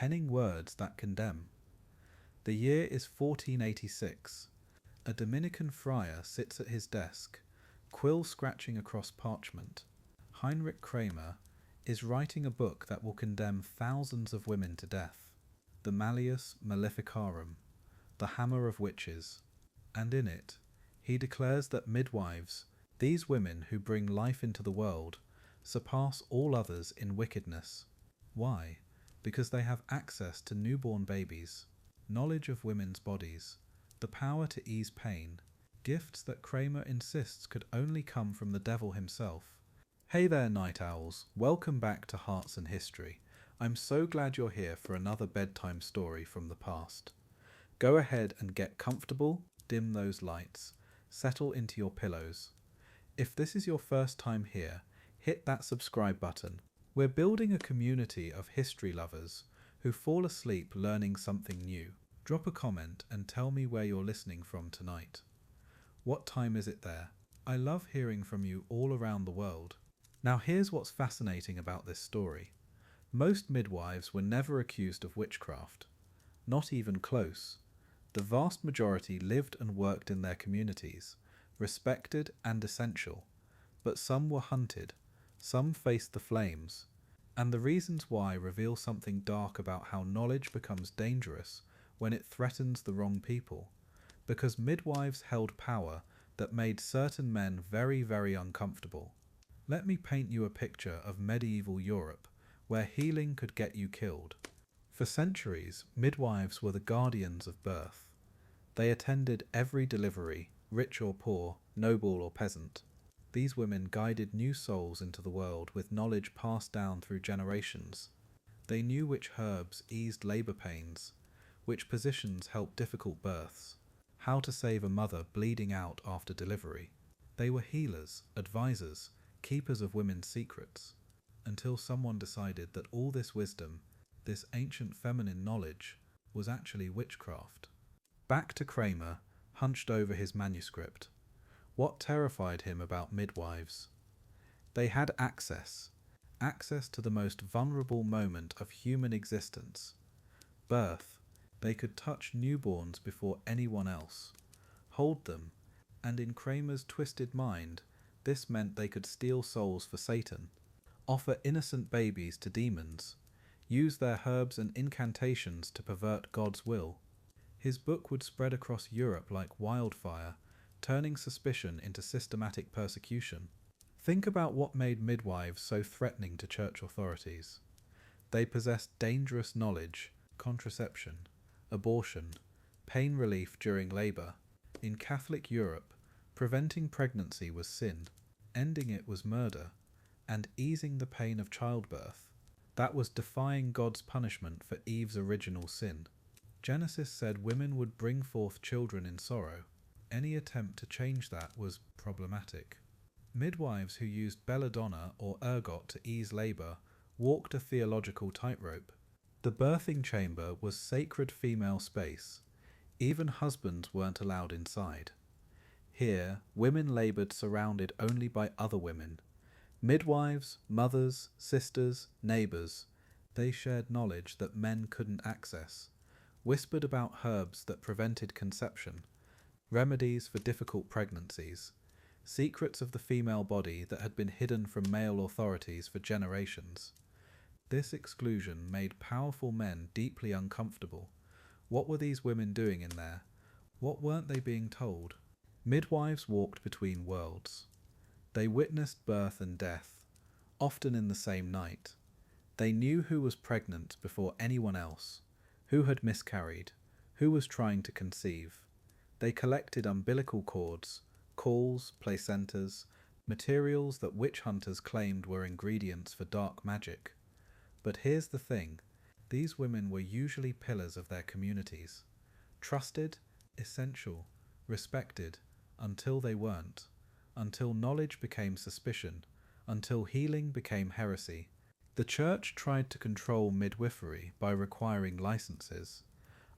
penning words that condemn. The year is 1486. A Dominican friar sits at his desk, quill scratching across parchment. Heinrich Kramer is writing a book that will condemn thousands of women to death. The Malleus Maleficarum, the Hammer of Witches. And in it, he declares that midwives, these women who bring life into the world, surpass all others in wickedness. Why? Because they have access to newborn babies, knowledge of women's bodies, the power to ease pain, gifts that Kramer insists could only come from the devil himself. Hey there, night owls. Welcome back to Hearts and History. I'm so glad you're here for another bedtime story from the past. Go ahead and get comfortable, dim those lights, settle into your pillows. If this is your first time here, hit that subscribe button. We're building a community of history lovers who fall asleep learning something new. Drop a comment and tell me where you're listening from tonight. What time is it there? I love hearing from you all around the world. Now here's what's fascinating about this story. Most midwives were never accused of witchcraft. Not even close. The vast majority lived and worked in their communities, respected and essential. But some were hunted, some faced the flames. And the reasons why reveal something dark about how knowledge becomes dangerous when it threatens the wrong people, because midwives held power that made certain men very, very uncomfortable. Let me paint you a picture of medieval Europe, where healing could get you killed. For centuries, midwives were the guardians of birth. They attended every delivery, rich or poor, noble or peasant. These women guided new souls into the world with knowledge passed down through generations. They knew which herbs eased labour pains, which positions helped difficult births, how to save a mother bleeding out after delivery. They were healers, advisors, keepers of women's secrets, until someone decided that all this wisdom, this ancient feminine knowledge, was actually witchcraft. Back to Kramer, hunched over his manuscript. What terrified him about midwives? They had access to the most vulnerable moment of human existence, birth. They could touch newborns before anyone else, hold them, and in Kramer's twisted mind, this meant they could steal souls for Satan, offer innocent babies to demons, use their herbs and incantations to pervert God's will. His book would spread across Europe like wildfire, turning suspicion into systematic persecution. Think about what made midwives so threatening to church authorities. They possessed dangerous knowledge, contraception, abortion, pain relief during labour. In Catholic Europe, preventing pregnancy was sin, ending it was murder, and easing the pain of childbirth, that was defying God's punishment for Eve's original sin. Genesis said women would bring forth children in sorrow. Any attempt to change that was problematic. Midwives who used belladonna or ergot to ease labour walked a theological tightrope. The birthing chamber was sacred female space. Even husbands weren't allowed inside. Here, women laboured surrounded only by other women. Midwives, mothers, sisters, neighbours. They shared knowledge that men couldn't access, whispered about herbs that prevented conception, remedies for difficult pregnancies, secrets of the female body that had been hidden from male authorities for generations. This exclusion made powerful men deeply uncomfortable. What were these women doing in there? What weren't they being told? Midwives walked between worlds. They witnessed birth and death, often in the same night. They knew who was pregnant before anyone else, who had miscarried, who was trying to conceive. They collected umbilical cords, cauls, placentas, materials that witch hunters claimed were ingredients for dark magic. But here's the thing, these women were usually pillars of their communities, trusted, essential, respected, until they weren't, until knowledge became suspicion, until healing became heresy. The church tried to control midwifery by requiring licenses,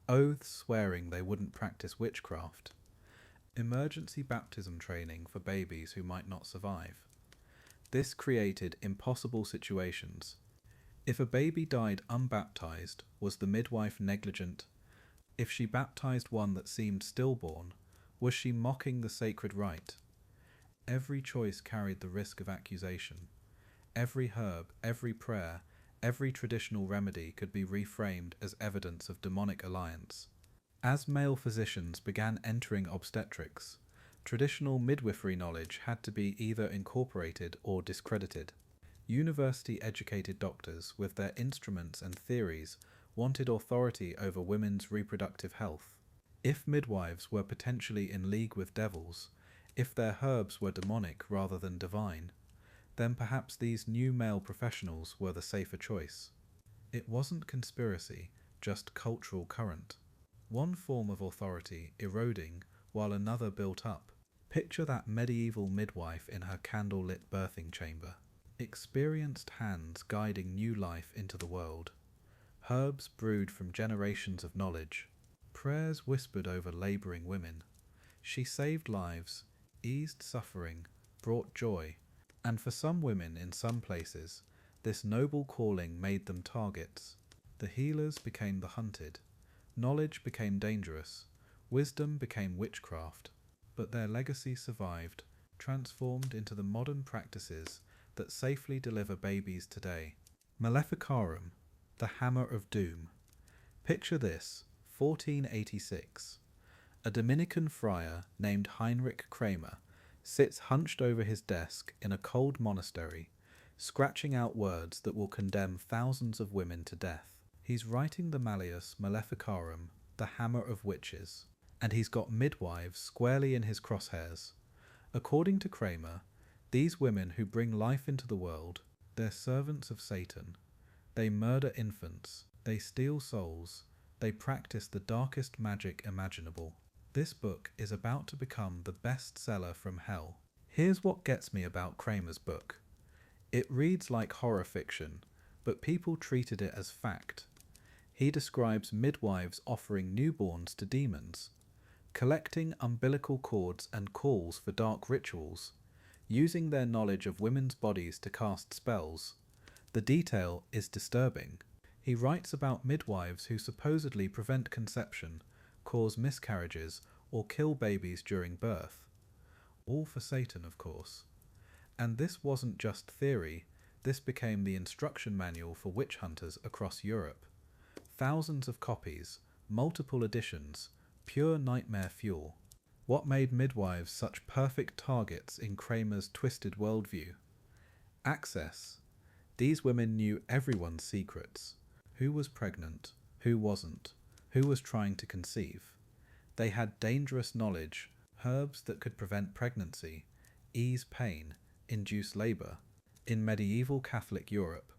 oaths swearing they wouldn't practice witchcraft, emergency baptism training for babies who might not survive. This created impossible situations. If a baby died unbaptized, was the midwife negligent? If she baptized one that seemed stillborn, was she mocking the sacred rite? Every choice carried the risk of accusation. Every herb, every prayer, every traditional remedy could be reframed as evidence of demonic alliance. As male physicians began entering obstetrics, traditional midwifery knowledge had to be either incorporated or discredited. University-educated doctors, with their instruments and theories, wanted authority over women's reproductive health. If midwives were potentially in league with devils, if their herbs were demonic rather than divine, then perhaps these new male professionals were the safer choice. It wasn't conspiracy, just cultural current. One form of authority eroding while another built up. Picture that medieval midwife in her candle-lit birthing chamber. Experienced hands guiding new life into the world. Herbs brewed from generations of knowledge. Prayers whispered over labouring women. She saved lives, eased suffering, brought joy, and for some women in some places, this noble calling made them targets. The healers became the hunted. Knowledge became dangerous. Wisdom became witchcraft. But their legacy survived, transformed into the modern practices that safely deliver babies today. Maleficarum, the hammer of doom. Picture this, 1486. A Dominican friar named Heinrich Kramer sits hunched over his desk in a cold monastery, scratching out words that will condemn thousands of women to death. He's writing the Malleus Maleficarum, the hammer of witches, and he's got midwives squarely in his crosshairs. According to Kramer, these women who bring life into the world, they're servants of Satan. They murder infants, they steal souls, they practice the darkest magic imaginable. This book is about to become the bestseller from hell. Here's what gets me about Kramer's book. It reads like horror fiction, but people treated it as fact. He describes midwives offering newborns to demons, collecting umbilical cords and cauls for dark rituals, using their knowledge of women's bodies to cast spells. The detail is disturbing. He writes about midwives who supposedly prevent conception, cause miscarriages, or kill babies during birth. All for Satan, of course. And this wasn't just theory, this became the instruction manual for witch hunters across Europe. Thousands of copies, multiple editions, pure nightmare fuel. What made midwives such perfect targets in Kramer's twisted worldview? Access. These women knew everyone's secrets. Who was pregnant? Who wasn't? Who was trying to conceive? They had dangerous knowledge, herbs that could prevent pregnancy, ease pain, induce labour. In medieval Catholic Europe,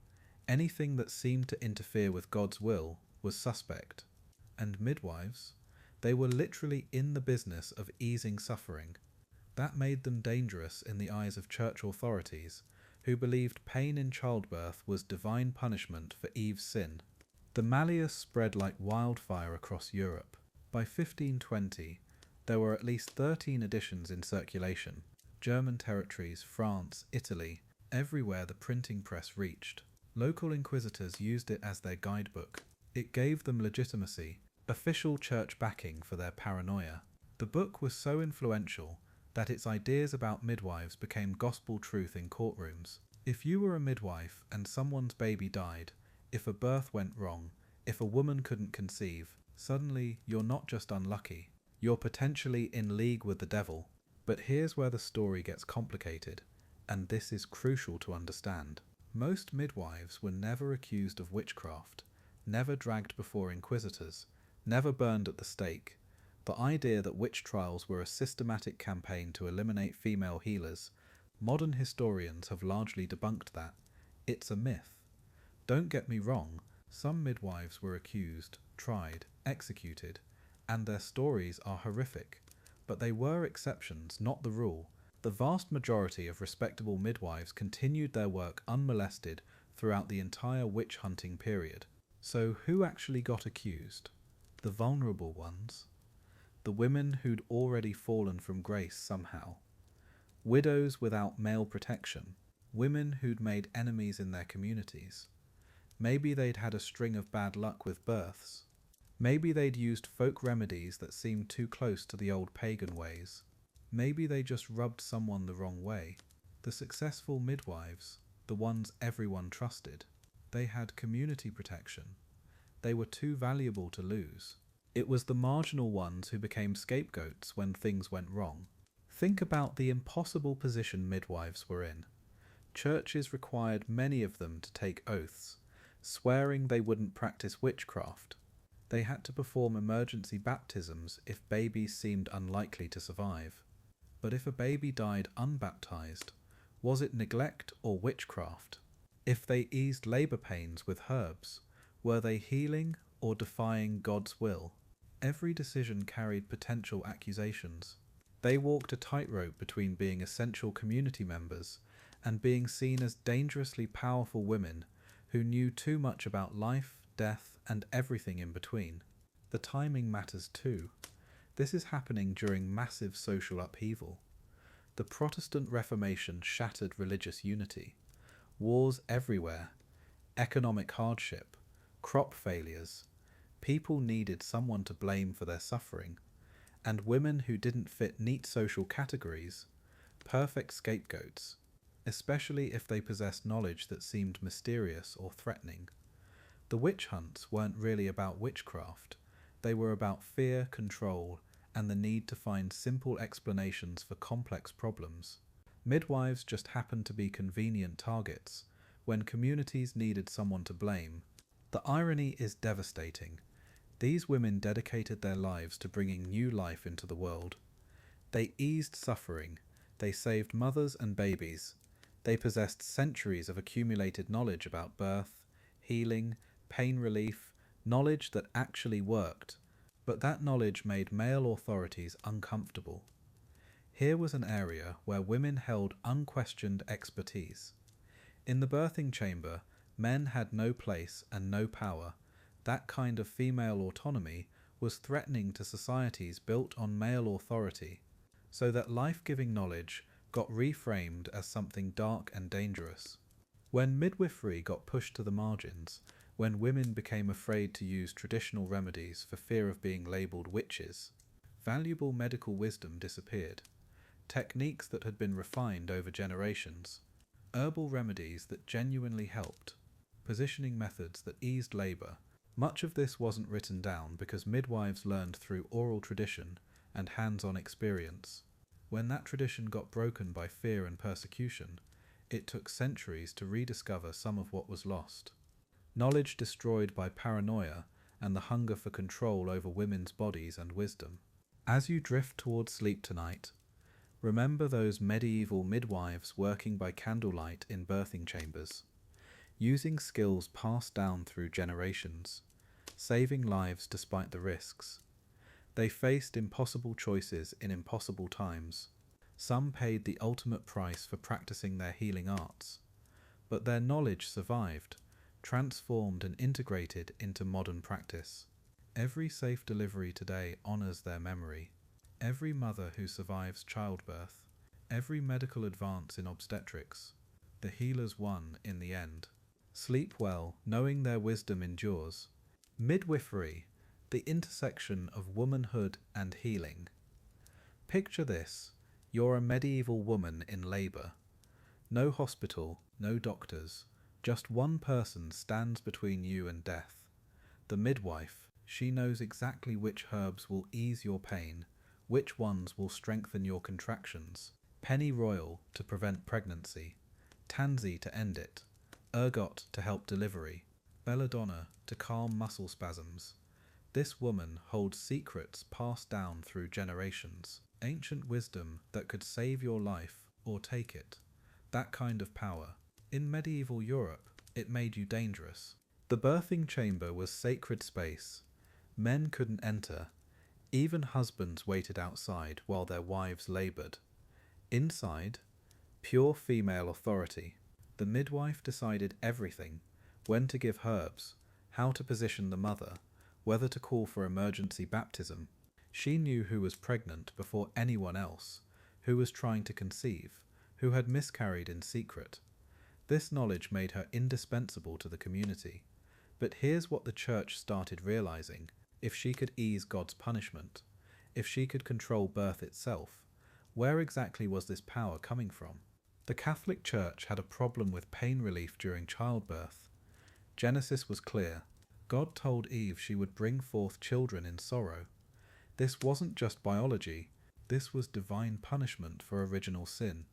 anything that seemed to interfere with God's will was suspect. And midwives? They were literally in the business of easing suffering. That made them dangerous in the eyes of church authorities, who believed pain in childbirth was divine punishment for Eve's sin. The Malleus spread like wildfire across Europe. By 1520, there were at least 13 editions in circulation. German territories, France, Italy, everywhere the printing press reached. Local inquisitors used it as their guidebook. It gave them legitimacy, official church backing for their paranoia. The book was so influential that its ideas about midwives became gospel truth in courtrooms. If you were a midwife and someone's baby died, if a birth went wrong, if a woman couldn't conceive, suddenly you're not just unlucky, you're potentially in league with the devil. But here's where the story gets complicated, and this is crucial to understand. Most midwives were never accused of witchcraft, never dragged before inquisitors, never burned at the stake. The idea that witch trials were a systematic campaign to eliminate female healers, modern historians have largely debunked that. It's a myth. Don't get me wrong, some midwives were accused, tried, executed, and their stories are horrific. But they were exceptions, not the rule. The vast majority of respectable midwives continued their work unmolested throughout the entire witch hunting period. So who actually got accused? The vulnerable ones? The women who'd already fallen from grace somehow? Widows without male protection? Women who'd made enemies in their communities? Maybe they'd had a string of bad luck with births. Maybe they'd used folk remedies that seemed too close to the old pagan ways. Maybe they just rubbed someone the wrong way. The successful midwives, the ones everyone trusted, they had community protection. They were too valuable to lose. It was the marginal ones who became scapegoats when things went wrong. Think about the impossible position midwives were in. Churches required many of them to take oaths, swearing they wouldn't practice witchcraft. They had to perform emergency baptisms if babies seemed unlikely to survive. But if a baby died unbaptized, was it neglect or witchcraft? If they eased labor pains with herbs, were they healing or defying God's will? Every decision carried potential accusations. They walked a tightrope between being essential community members and being seen as dangerously powerful women who knew too much about life, death, and everything in between. The timing matters too. This is happening during massive social upheaval. The Protestant Reformation shattered religious unity. Wars everywhere, economic hardship, crop failures. People needed someone to blame for their suffering, and women who didn't fit neat social categories, perfect scapegoats, especially if they possessed knowledge that seemed mysterious or threatening. The witch hunts weren't really about witchcraft. They were about fear, control, and the need to find simple explanations for complex problems. Midwives just happened to be convenient targets when communities needed someone to blame. The irony is devastating. These women dedicated their lives to bringing new life into the world. They eased suffering. They saved mothers and babies. They possessed centuries of accumulated knowledge about birth, healing, pain relief, knowledge that actually worked. But that knowledge made male authorities uncomfortable. Here was an area where women held unquestioned expertise. In the birthing chamber, men had no place and no power. That kind of female autonomy was threatening to societies built on male authority, so that life-giving knowledge got reframed as something dark and dangerous. When midwifery got pushed to the margins, when women became afraid to use traditional remedies for fear of being labelled witches, valuable medical wisdom disappeared. Techniques that had been refined over generations, herbal remedies that genuinely helped, positioning methods that eased labour. Much of this wasn't written down because midwives learned through oral tradition and hands-on experience. When that tradition got broken by fear and persecution, it took centuries to rediscover some of what was lost. Knowledge destroyed by paranoia and the hunger for control over women's bodies and wisdom. As you drift towards sleep tonight, remember those medieval midwives working by candlelight in birthing chambers, using skills passed down through generations, saving lives despite the risks. They faced impossible choices in impossible times. Some paid the ultimate price for practicing their healing arts, but their knowledge survived, transformed and integrated into modern practice. Every safe delivery today honours their memory. Every mother who survives childbirth, every medical advance in obstetrics, the healers won in the end. Sleep well, knowing their wisdom endures. Midwifery, the intersection of womanhood and healing. Picture this: you're a medieval woman in labour. No hospital, no doctors, just one person stands between you and death. The midwife. She knows exactly which herbs will ease your pain, which ones will strengthen your contractions. Pennyroyal to prevent pregnancy, tansy to end it, ergot to help delivery, belladonna to calm muscle spasms. This woman holds secrets passed down through generations, ancient wisdom that could save your life or take it. That kind of power. In medieval Europe, it made you dangerous. The birthing chamber was sacred space. Men couldn't enter. Even husbands waited outside while their wives laboured. Inside, pure female authority. The midwife decided everything: when to give herbs, how to position the mother, whether to call for emergency baptism. She knew who was pregnant before anyone else, who was trying to conceive, who had miscarried in secret. This knowledge made her indispensable to the community. But here's what the church started realizing. If she could ease God's punishment, if she could control birth itself, where exactly was this power coming from? The Catholic Church had a problem with pain relief during childbirth. Genesis was clear. God told Eve she would bring forth children in sorrow. This wasn't just biology, this was divine punishment for original sin.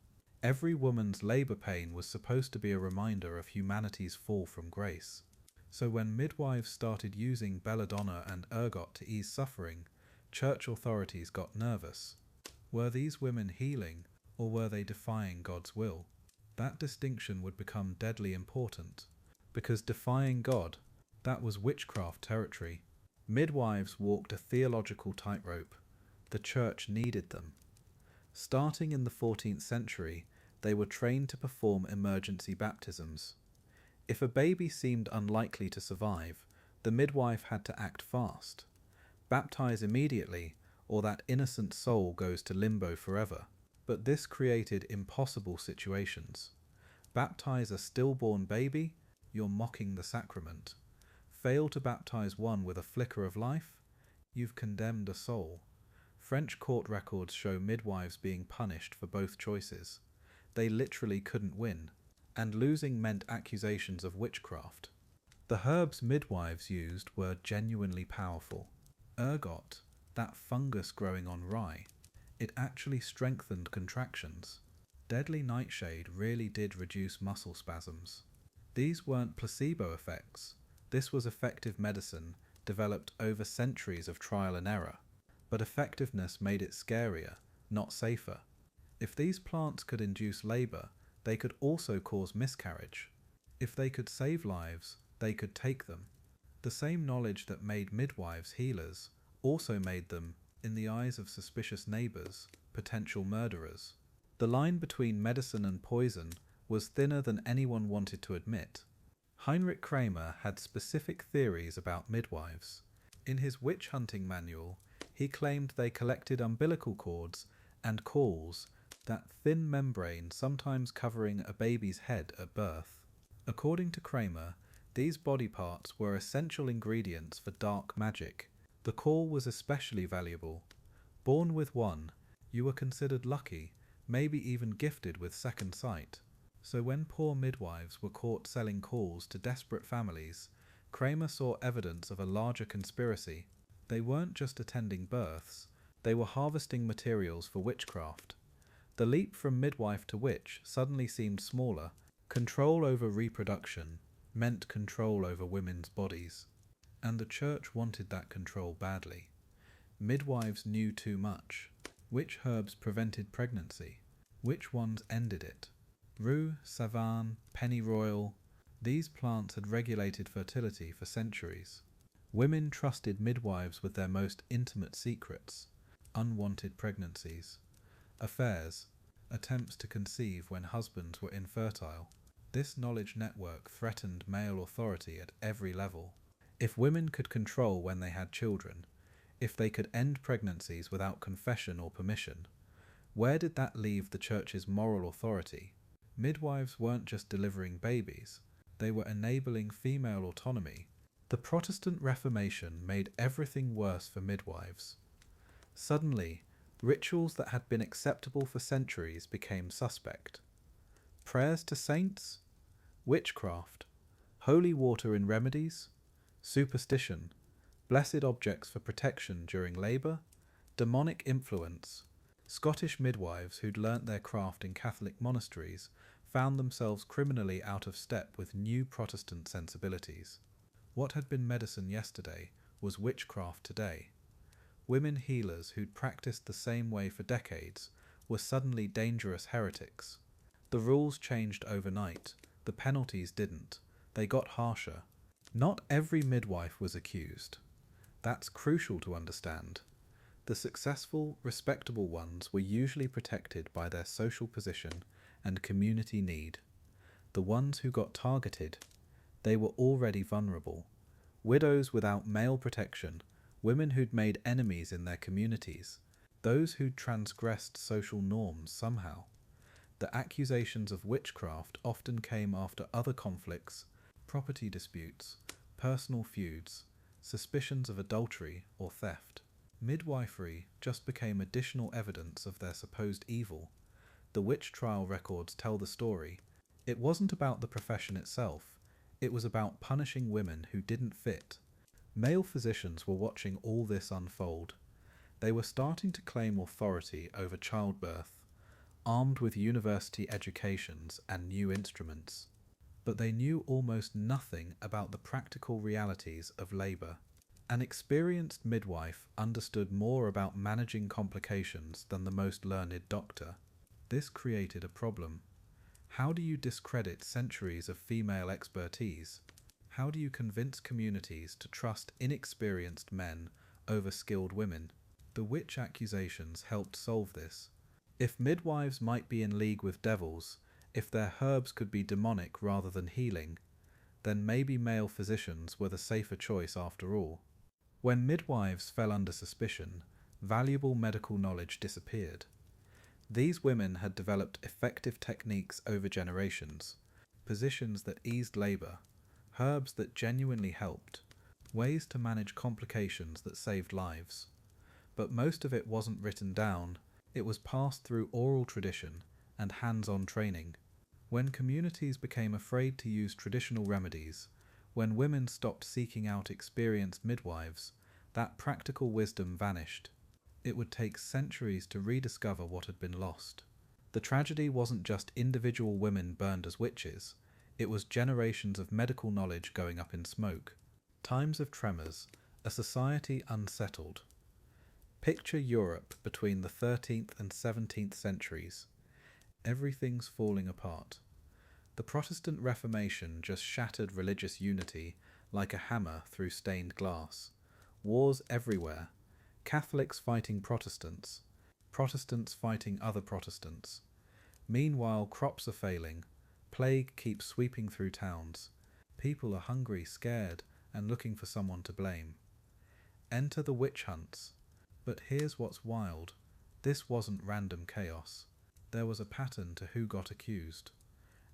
Every woman's labour pain was supposed to be a reminder of humanity's fall from grace. So when midwives started using belladonna and ergot to ease suffering, church authorities got nervous. Were these women healing, or were they defying God's will? That distinction would become deadly important, because defying God, that was witchcraft territory. Midwives walked a theological tightrope. The church needed them. Starting in the 14th century, they were trained to perform emergency baptisms. If a baby seemed unlikely to survive, the midwife had to act fast. Baptize immediately, or that innocent soul goes to limbo forever. But this created impossible situations. Baptize a stillborn baby, you're mocking the sacrament. Fail to baptize one with a flicker of life, you've condemned a soul. French court records show midwives being punished for both choices. They literally couldn't win, and losing meant accusations of witchcraft. The herbs midwives used were genuinely powerful. Ergot, that fungus growing on rye, it actually strengthened contractions. Deadly nightshade really did reduce muscle spasms. These weren't placebo effects. This was effective medicine developed over centuries of trial and error. But effectiveness made it scarier, not safer. If these plants could induce labour, they could also cause miscarriage. If they could save lives, they could take them. The same knowledge that made midwives healers also made them, in the eyes of suspicious neighbours, potential murderers. The line between medicine and poison was thinner than anyone wanted to admit. Heinrich Kramer had specific theories about midwives. In his witch hunting manual, he claimed they collected umbilical cords and cauls, that thin membrane sometimes covering a baby's head at birth. According to Kramer, these body parts were essential ingredients for dark magic. The caul was especially valuable. Born with one, you were considered lucky, maybe even gifted with second sight. So when poor midwives were caught selling cauls to desperate families, Kramer saw evidence of a larger conspiracy. They weren't just attending births, they were harvesting materials for witchcraft. The leap from midwife to witch suddenly seemed smaller. Control over reproduction meant control over women's bodies. And the church wanted that control badly. Midwives knew too much. Which herbs prevented pregnancy? Which ones ended it? Rue, savane, pennyroyal, these plants had regulated fertility for centuries. Women trusted midwives with their most intimate secrets, unwanted pregnancies, affairs, attempts to conceive when husbands were infertile. This knowledge network threatened male authority at every level. If women could control when they had children, if they could end pregnancies without confession or permission, where did that leave the church's moral authority? Midwives weren't just delivering babies, they were enabling female autonomy. The Protestant Reformation made everything worse for midwives. Suddenly, rituals that had been acceptable for centuries became suspect. Prayers to saints? Witchcraft? Holy water in remedies? Superstition? Blessed objects for protection during labour? Demonic influence? Scottish midwives who'd learnt their craft in Catholic monasteries found themselves criminally out of step with new Protestant sensibilities. What had been medicine yesterday was witchcraft today. Women healers who'd practiced the same way for decades were suddenly dangerous heretics. The rules changed overnight, the penalties didn't. They got harsher. Not every midwife was accused. That's crucial to understand. The successful, respectable ones were usually protected by their social position and community need. The ones who got targeted, they were already vulnerable. Widows without male protection, women who'd made enemies in their communities, those who'd transgressed social norms somehow. The accusations of witchcraft often came after other conflicts, property disputes, personal feuds, suspicions of adultery or theft. Midwifery just became additional evidence of their supposed evil. The witch trial records tell the story. It wasn't about the profession itself, it was about punishing women who didn't fit. Male physicians were watching all this unfold. They were starting to claim authority over childbirth, armed with university educations and new instruments. But they knew almost nothing about the practical realities of labour. An experienced midwife understood more about managing complications than the most learned doctor. This created a problem. How do you discredit centuries of female expertise? How do you convince communities to trust inexperienced men over skilled women? The witch accusations helped solve this. If midwives might be in league with devils, if their herbs could be demonic rather than healing, then maybe male physicians were the safer choice after all. When midwives fell under suspicion, valuable medical knowledge disappeared. These women had developed effective techniques over generations, positions that eased labour, herbs that genuinely helped, ways to manage complications that saved lives. But most of it wasn't written down, it was passed through oral tradition and hands-on training. When communities became afraid to use traditional remedies, when women stopped seeking out experienced midwives, that practical wisdom vanished. It would take centuries to rediscover what had been lost. The tragedy wasn't just individual women burned as witches, it was generations of medical knowledge going up in smoke. Times of tremors, a society unsettled. Picture Europe between the 13th and 17th centuries. Everything's falling apart. The Protestant Reformation just shattered religious unity like a hammer through stained glass. Wars everywhere. Catholics fighting Protestants. Protestants fighting other Protestants. Meanwhile, crops are failing. Plague keeps sweeping through towns. People are hungry, scared, and looking for someone to blame. Enter the witch hunts. But here's what's wild. This wasn't random chaos. There was a pattern to who got accused.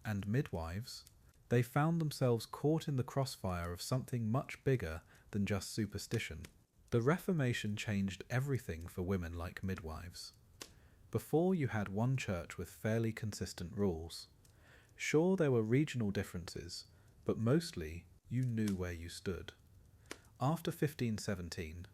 And midwives? They found themselves caught in the crossfire of something much bigger than just superstition. The Reformation changed everything for women like midwives. Before, you had one church with fairly consistent rules. Sure, there were regional differences, but mostly you knew where you stood. After 1517,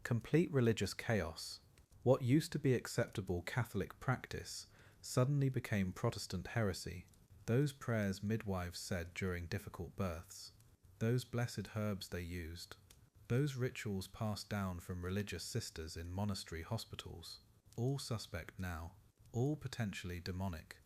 complete religious chaos. What used to be acceptable Catholic practice suddenly became Protestant heresy. Those prayers midwives said during difficult births, those blessed herbs they used, those rituals passed down from religious sisters in monastery hospitals, all suspect now, all potentially demonic.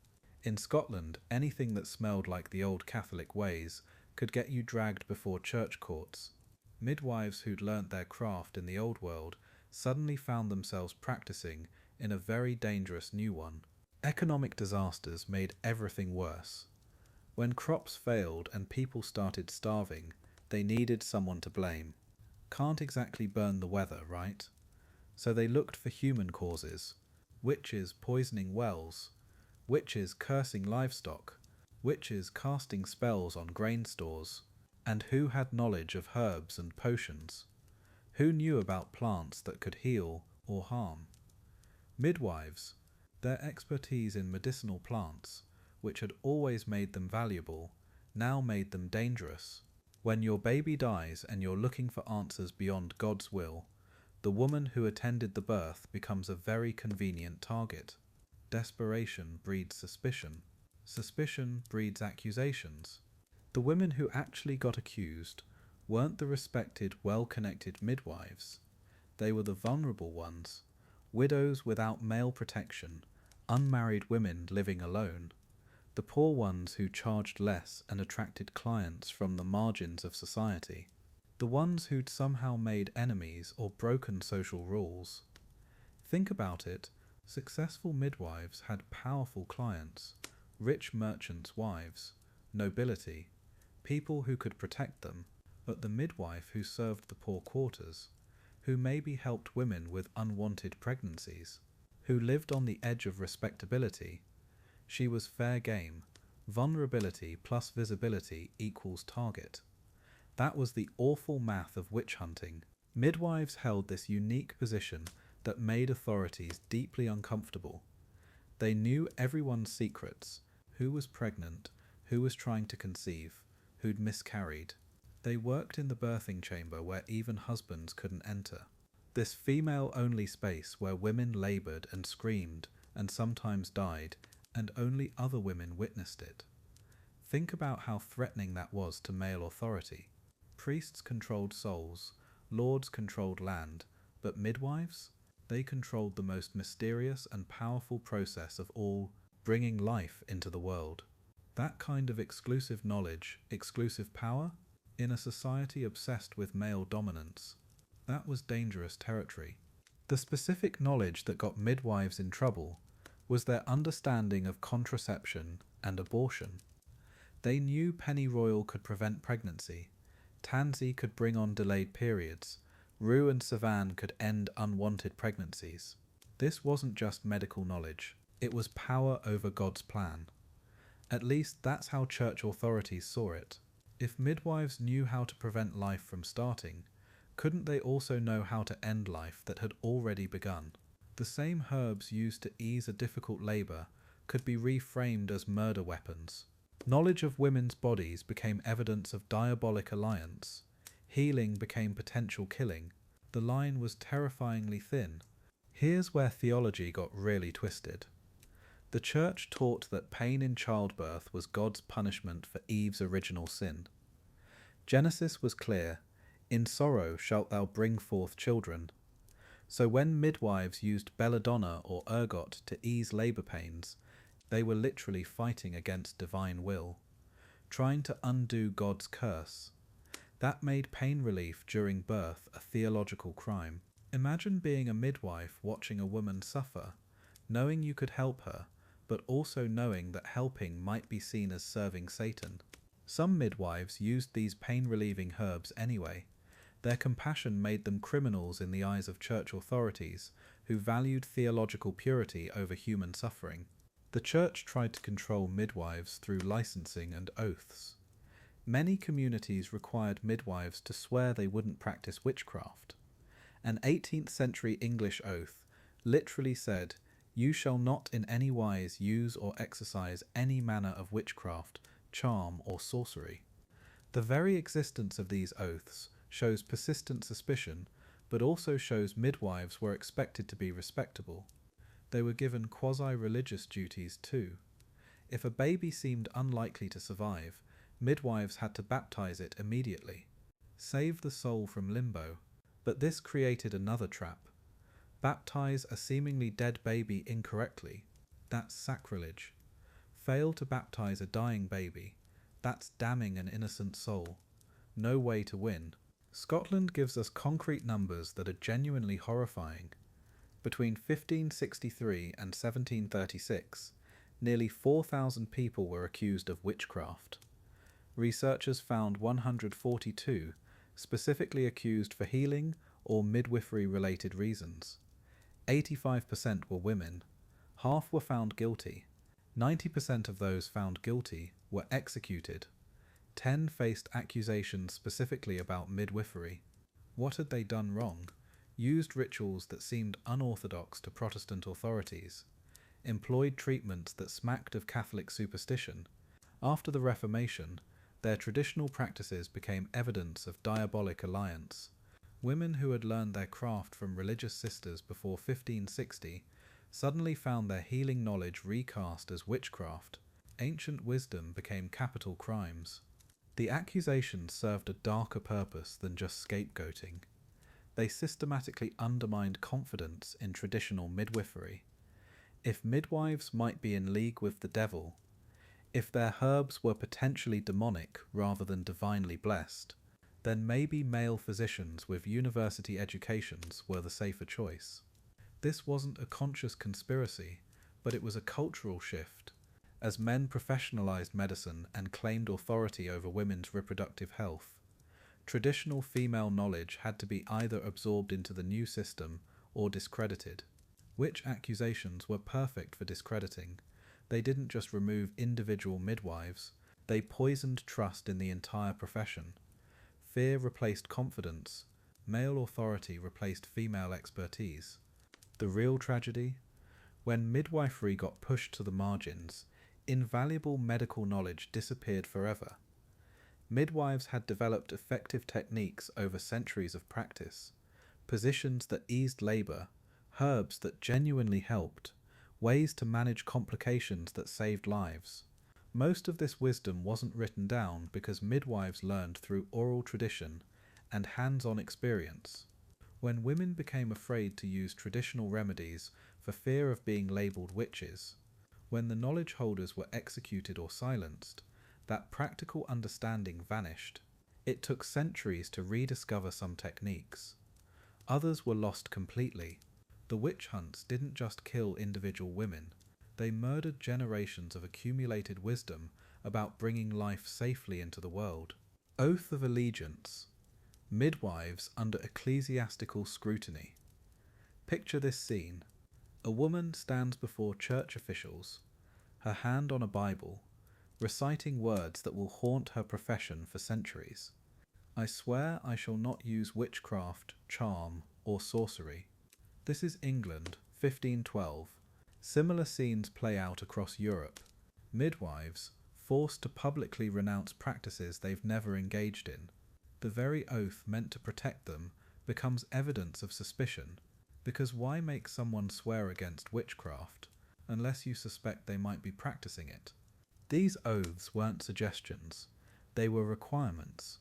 In Scotland, anything that smelled like the old Catholic ways could get you dragged before church courts. Midwives who'd learnt their craft in the old world suddenly found themselves practicing in a very dangerous new one. Economic disasters made everything worse. When crops failed and people started starving, they needed someone to blame. Can't exactly burn the weather, right? So they looked for human causes. Witches poisoning wells, witches cursing livestock, witches casting spells on grain stores. And who had knowledge of herbs and potions? Who knew about plants that could heal or harm? Midwives. Their expertise in medicinal plants, which had always made them valuable, now made them dangerous. When your baby dies and you're looking for answers beyond God's will, the woman who attended the birth becomes a very convenient target. Desperation breeds suspicion. Suspicion breeds accusations. The women who actually got accused weren't the respected, well-connected midwives. They were the vulnerable ones, widows without male protection, unmarried women living alone, the poor ones who charged less and attracted clients from the margins of society, the ones who'd somehow made enemies or broken social rules. Think about it, successful midwives had powerful clients, rich merchants' wives, nobility, people who could protect them, but the midwife who served the poor quarters, who maybe helped women with unwanted pregnancies, who lived on the edge of respectability, she was fair game. Vulnerability plus visibility equals target. That was the awful math of witch hunting. Midwives held this unique position that made authorities deeply uncomfortable. They knew everyone's secrets: who was pregnant, who was trying to conceive, who'd miscarried. They worked in the birthing chamber where even husbands couldn't enter. This female-only space where women laboured and screamed and sometimes died, and only other women witnessed it. Think about how threatening that was to male authority. Priests controlled souls, lords controlled land, but midwives? They controlled the most mysterious and powerful process of all, bringing life into the world. That kind of exclusive knowledge, exclusive power, in a society obsessed with male dominance, that was dangerous territory. The specific knowledge that got midwives in trouble was their understanding of contraception and abortion. They knew pennyroyal could prevent pregnancy, tansy could bring on delayed periods, rue and savan could end unwanted pregnancies. This wasn't just medical knowledge, it was power over God's plan. At least that's how church authorities saw it. If midwives knew how to prevent life from starting, couldn't they also know how to end life that had already begun? The same herbs used to ease a difficult labour could be reframed as murder weapons. Knowledge of women's bodies became evidence of diabolic alliance. Healing became potential killing. The line was terrifyingly thin. Here's where theology got really twisted. The church taught that pain in childbirth was God's punishment for Eve's original sin. Genesis was clear: "In sorrow shalt thou bring forth children." So when midwives used belladonna or ergot to ease labour pains, they were literally fighting against divine will, trying to undo God's curse. That made pain relief during birth a theological crime. Imagine being a midwife watching a woman suffer, knowing you could help her, but also knowing that helping might be seen as serving Satan. Some midwives used these pain-relieving herbs anyway. Their compassion made them criminals in the eyes of church authorities, who valued theological purity over human suffering. The church tried to control midwives through licensing and oaths. Many communities required midwives to swear they wouldn't practice witchcraft. An 18th century English oath literally said, "You shall not in any wise use or exercise any manner of witchcraft, charm, or sorcery." The very existence of these oaths shows persistent suspicion, but also shows midwives were expected to be respectable. They were given quasi-religious duties too. If a baby seemed unlikely to survive, midwives had to baptize it immediately. Save the soul from limbo. But this created another trap. Baptize a seemingly dead baby incorrectly. That's sacrilege. Fail to baptize a dying baby. That's damning an innocent soul. No way to win. Scotland gives us concrete numbers that are genuinely horrifying. Between 1563 and 1736, nearly 4,000 people were accused of witchcraft. Researchers found 142 specifically accused for healing or midwifery-related reasons. 85% were women. Half were found guilty. 90% of those found guilty were executed. 10 faced accusations specifically about midwifery. What had they done wrong? Used rituals that seemed unorthodox to Protestant authorities. Employed treatments that smacked of Catholic superstition. After the Reformation, their traditional practices became evidence of diabolic alliance. Women who had learned their craft from religious sisters before 1560 suddenly found their healing knowledge recast as witchcraft. Ancient wisdom became capital crimes. The accusations served a darker purpose than just scapegoating. They systematically undermined confidence in traditional midwifery. If midwives might be in league with the devil, if their herbs were potentially demonic rather than divinely blessed, then maybe male physicians with university educations were the safer choice. This wasn't a conscious conspiracy, but it was a cultural shift. As men professionalized medicine and claimed authority over women's reproductive health, traditional female knowledge had to be either absorbed into the new system or discredited. Witch accusations were perfect for discrediting. They didn't just remove individual midwives, they poisoned trust in the entire profession. fear replaced confidence, male authority replaced female expertise. The real tragedy? When midwifery got pushed to the margins, invaluable medical knowledge disappeared forever. Midwives had developed effective techniques over centuries of practice, positions that eased labour, herbs that genuinely helped, ways to manage complications that saved lives. Most of this wisdom wasn't written down because midwives learned through oral tradition and hands-on experience. When women became afraid to use traditional remedies for fear of being labelled witches, when the knowledge holders were executed or silenced, that practical understanding vanished. It took centuries to rediscover some techniques. Others were lost completely. The witch hunts didn't just kill individual women, they murdered generations of accumulated wisdom about bringing life safely into the world. Oath of allegiance. Midwives under ecclesiastical scrutiny. Picture this scene. A woman stands before church officials, her hand on a Bible, reciting words that will haunt her profession for centuries. I swear I shall not use witchcraft, charm, or sorcery. This is England, 1512. Similar scenes play out across Europe. Midwives, forced to publicly renounce practices they've never engaged in. The very oath meant to protect them becomes evidence of suspicion, because why make someone swear against witchcraft unless you suspect they might be practicing it? These oaths weren't suggestions, they were requirements.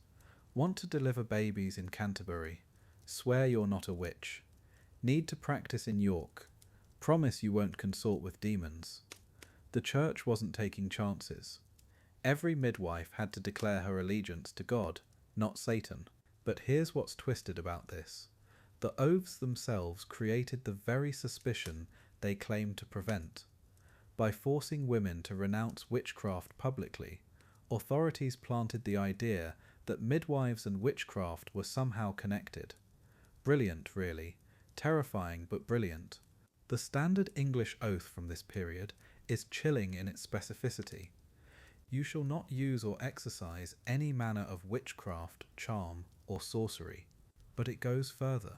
Want to deliver babies in Canterbury? Swear you're not a witch. Need to practice in York? Promise you won't consort with demons. The church wasn't taking chances. Every midwife had to declare her allegiance to God, not Satan. But here's what's twisted about this. The oaths themselves created the very suspicion they claimed to prevent. By forcing women to renounce witchcraft publicly, authorities planted the idea that midwives and witchcraft were somehow connected. Brilliant, really. Terrifying, but brilliant. The standard English oath from this period is chilling in its specificity. You shall not use or exercise any manner of witchcraft, charm, or sorcery. But it goes further.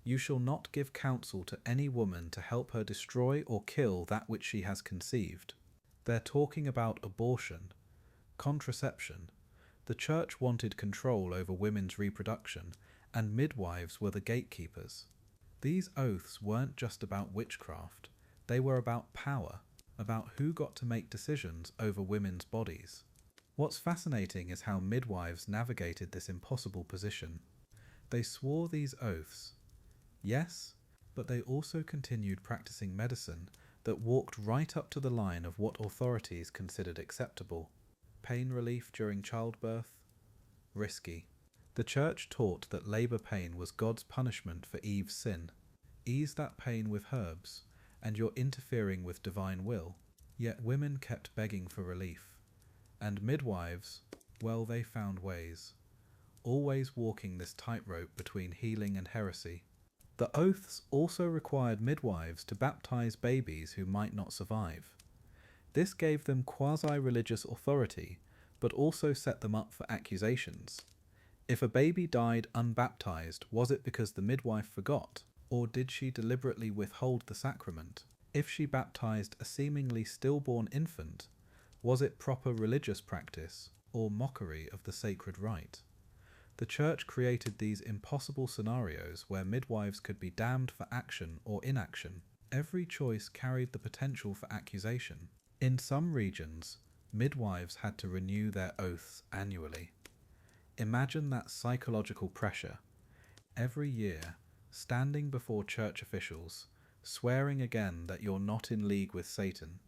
You shall not give counsel to any woman to help her destroy or kill that which she has conceived. They're talking about abortion, contraception. The church wanted control over women's reproduction, and midwives were the gatekeepers. These oaths weren't just about witchcraft, they were about power, about who got to make decisions over women's bodies. What's fascinating is how midwives navigated this impossible position. They swore these oaths, yes, but they also continued practicing medicine that walked right up to the line of what authorities considered acceptable. Pain relief during childbirth? Risky. The church taught that labour pain was God's punishment for Eve's sin. Ease that pain with herbs, and you're interfering with divine will. Yet women kept begging for relief. And midwives, well, they found ways. Always walking this tightrope between healing and heresy. The oaths also required midwives to baptize babies who might not survive. This gave them quasi-religious authority, but also set them up for accusations. If a baby died unbaptized, was it because the midwife forgot, or did she deliberately withhold the sacrament? If she baptized a seemingly stillborn infant, was it proper religious practice, or mockery of the sacred rite? The church created these impossible scenarios where midwives could be damned for action or inaction. Every choice carried the potential for accusation. In some regions, midwives had to renew their oaths annually. Imagine that psychological pressure. Every year, standing before church officials, swearing again that you're not in league with Satan.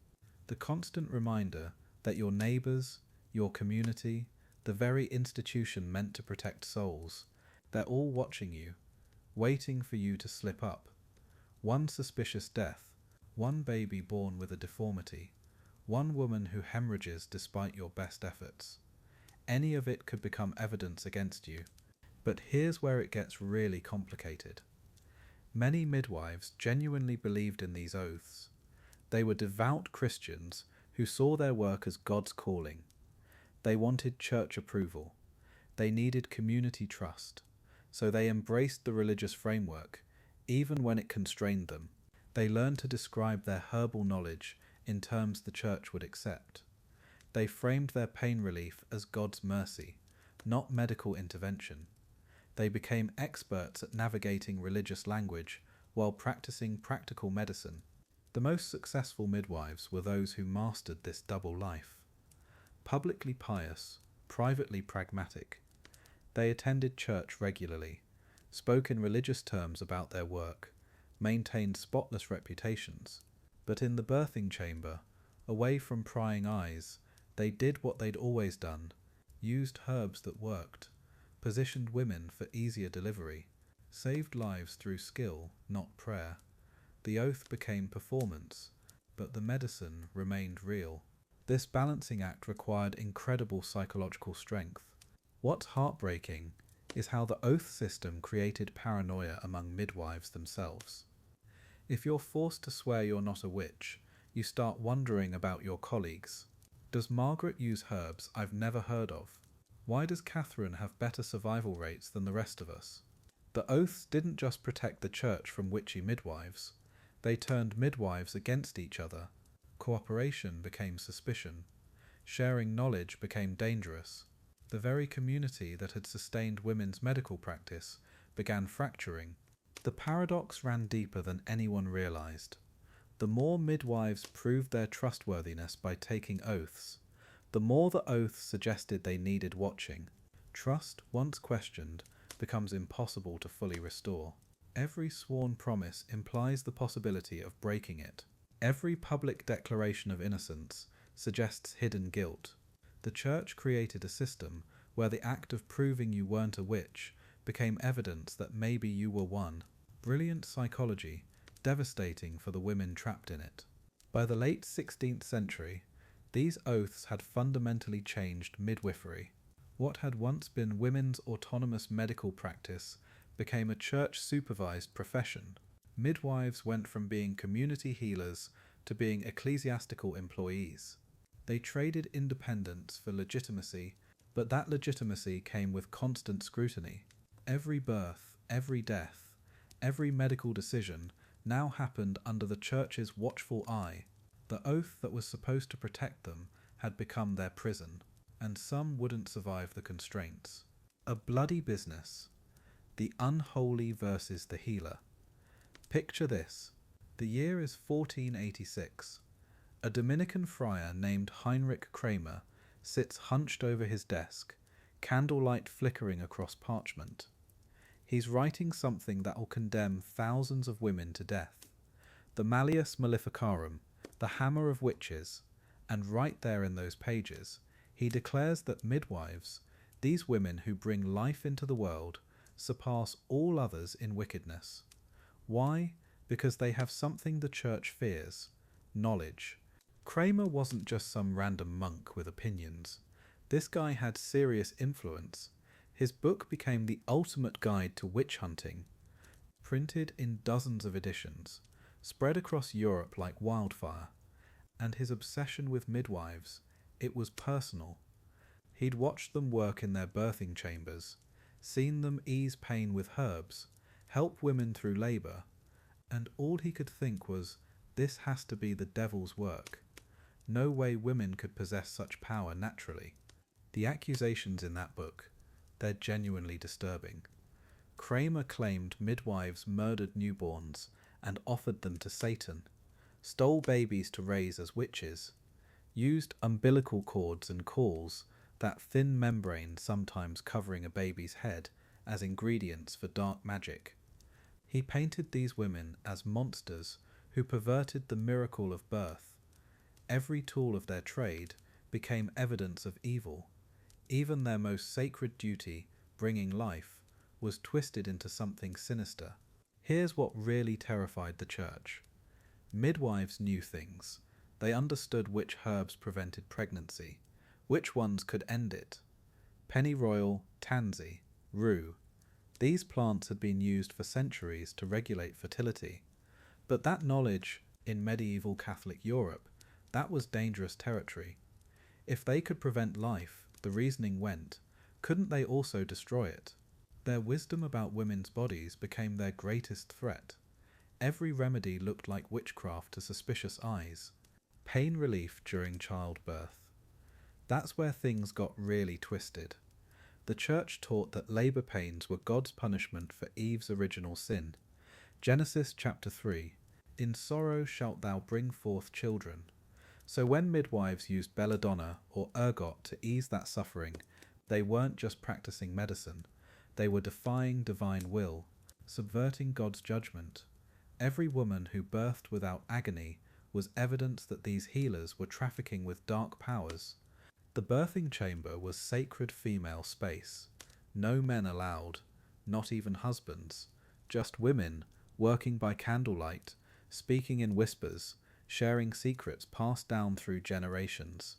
The constant reminder that your neighbours, your community, the very institution meant to protect souls, they're all watching you, waiting for you to slip up. One suspicious death, one baby born with a deformity, one woman who hemorrhages despite your best efforts. Any of it could become evidence against you. But here's where it gets really complicated. Many midwives genuinely believed in these oaths. They were devout Christians who saw their work as God's calling. They wanted church approval. They needed community trust, so they embraced the religious framework, even when it constrained them. They learned to describe their herbal knowledge in terms the church would accept. They framed their pain relief as God's mercy, not medical intervention. They became experts at navigating religious language while practicing practical medicine. The most successful midwives were those who mastered this double life. Publicly pious, privately pragmatic, they attended church regularly, spoke in religious terms about their work, maintained spotless reputations, but in the birthing chamber, away from prying eyes, they did what they'd always done, used herbs that worked, positioned women for easier delivery, saved lives through skill, not prayer. The oath became performance, but the medicine remained real. This balancing act required incredible psychological strength. What's heartbreaking is how the oath system created paranoia among midwives themselves. If you're forced to swear you're not a witch, you start wondering about your colleagues. Does Margaret use herbs I've never heard of? Why does Catherine have better survival rates than the rest of us? The oaths didn't just protect the church from witchy midwives, they turned midwives against each other. Cooperation became suspicion. Sharing knowledge became dangerous. The very community that had sustained women's medical practice began fracturing. The paradox ran deeper than anyone realized. The more midwives proved their trustworthiness by taking oaths, the more the oaths suggested they needed watching. Trust, once questioned, becomes impossible to fully restore. Every sworn promise implies the possibility of breaking it. Every public declaration of innocence suggests hidden guilt. The church created a system where the act of proving you weren't a witch became evidence that maybe you were one. Brilliant psychology, devastating for the women trapped in it. By the late 16th century, these oaths had fundamentally changed midwifery. What had once been women's autonomous medical practice became a church-supervised profession. Midwives went from being community healers to being ecclesiastical employees. They traded independence for legitimacy, but that legitimacy came with constant scrutiny. Every birth, every death, every medical decision now happened under the church's watchful eye. The oath that was supposed to protect them had become their prison, and some wouldn't survive the constraints. A bloody business. The unholy versus the healer. Picture this. The year is 1486. A Dominican friar named Heinrich Kramer sits hunched over his desk, candlelight flickering across parchment. He's writing something that will condemn thousands of women to death. The Malleus Maleficarum, the hammer of witches, and right there in those pages, he declares that midwives, these women who bring life into the world, surpass all others in wickedness. Why? Because they have something the church fears: knowledge. Kramer wasn't just some random monk with opinions. This guy had serious influence. His book became the ultimate guide to witch hunting, printed in dozens of editions, spread across Europe like wildfire. And his obsession with midwives, it was personal. He'd watched them work in their birthing chambers, seen them ease pain with herbs, help women through labour, and all he could think was, this has to be the devil's work. No way women could possess such power naturally. The accusations in that book, they're genuinely disturbing. Kramer claimed midwives murdered newborns and offered them to Satan, stole babies to raise as witches, used umbilical cords and cauls, that thin membrane sometimes covering a baby's head, as ingredients for dark magic. He painted these women as monsters who perverted the miracle of birth. Every tool of their trade became evidence of evil. Even their most sacred duty, bringing life, was twisted into something sinister. Here's what really terrified the church. Midwives knew things. They understood which herbs prevented pregnancy, which ones could end it. Pennyroyal, tansy, rue. These plants had been used for centuries to regulate fertility. But that knowledge, in medieval Catholic Europe, that was dangerous territory. If they could prevent life, the reasoning went, couldn't they also destroy it? Their wisdom about women's bodies became their greatest threat. Every remedy looked like witchcraft to suspicious eyes. Pain relief during childbirth. That's where things got really twisted. The church taught that labour pains were God's punishment for Eve's original sin. Genesis chapter 3, "In sorrow shalt thou bring forth children." So when midwives used belladonna or ergot to ease that suffering, they weren't just practicing medicine, they were defying divine will, subverting God's judgment. Every woman who birthed without agony was evidence that these healers were trafficking with dark powers. The birthing chamber was sacred female space. No men allowed, not even husbands, just women, working by candlelight, speaking in whispers, sharing secrets passed down through generations.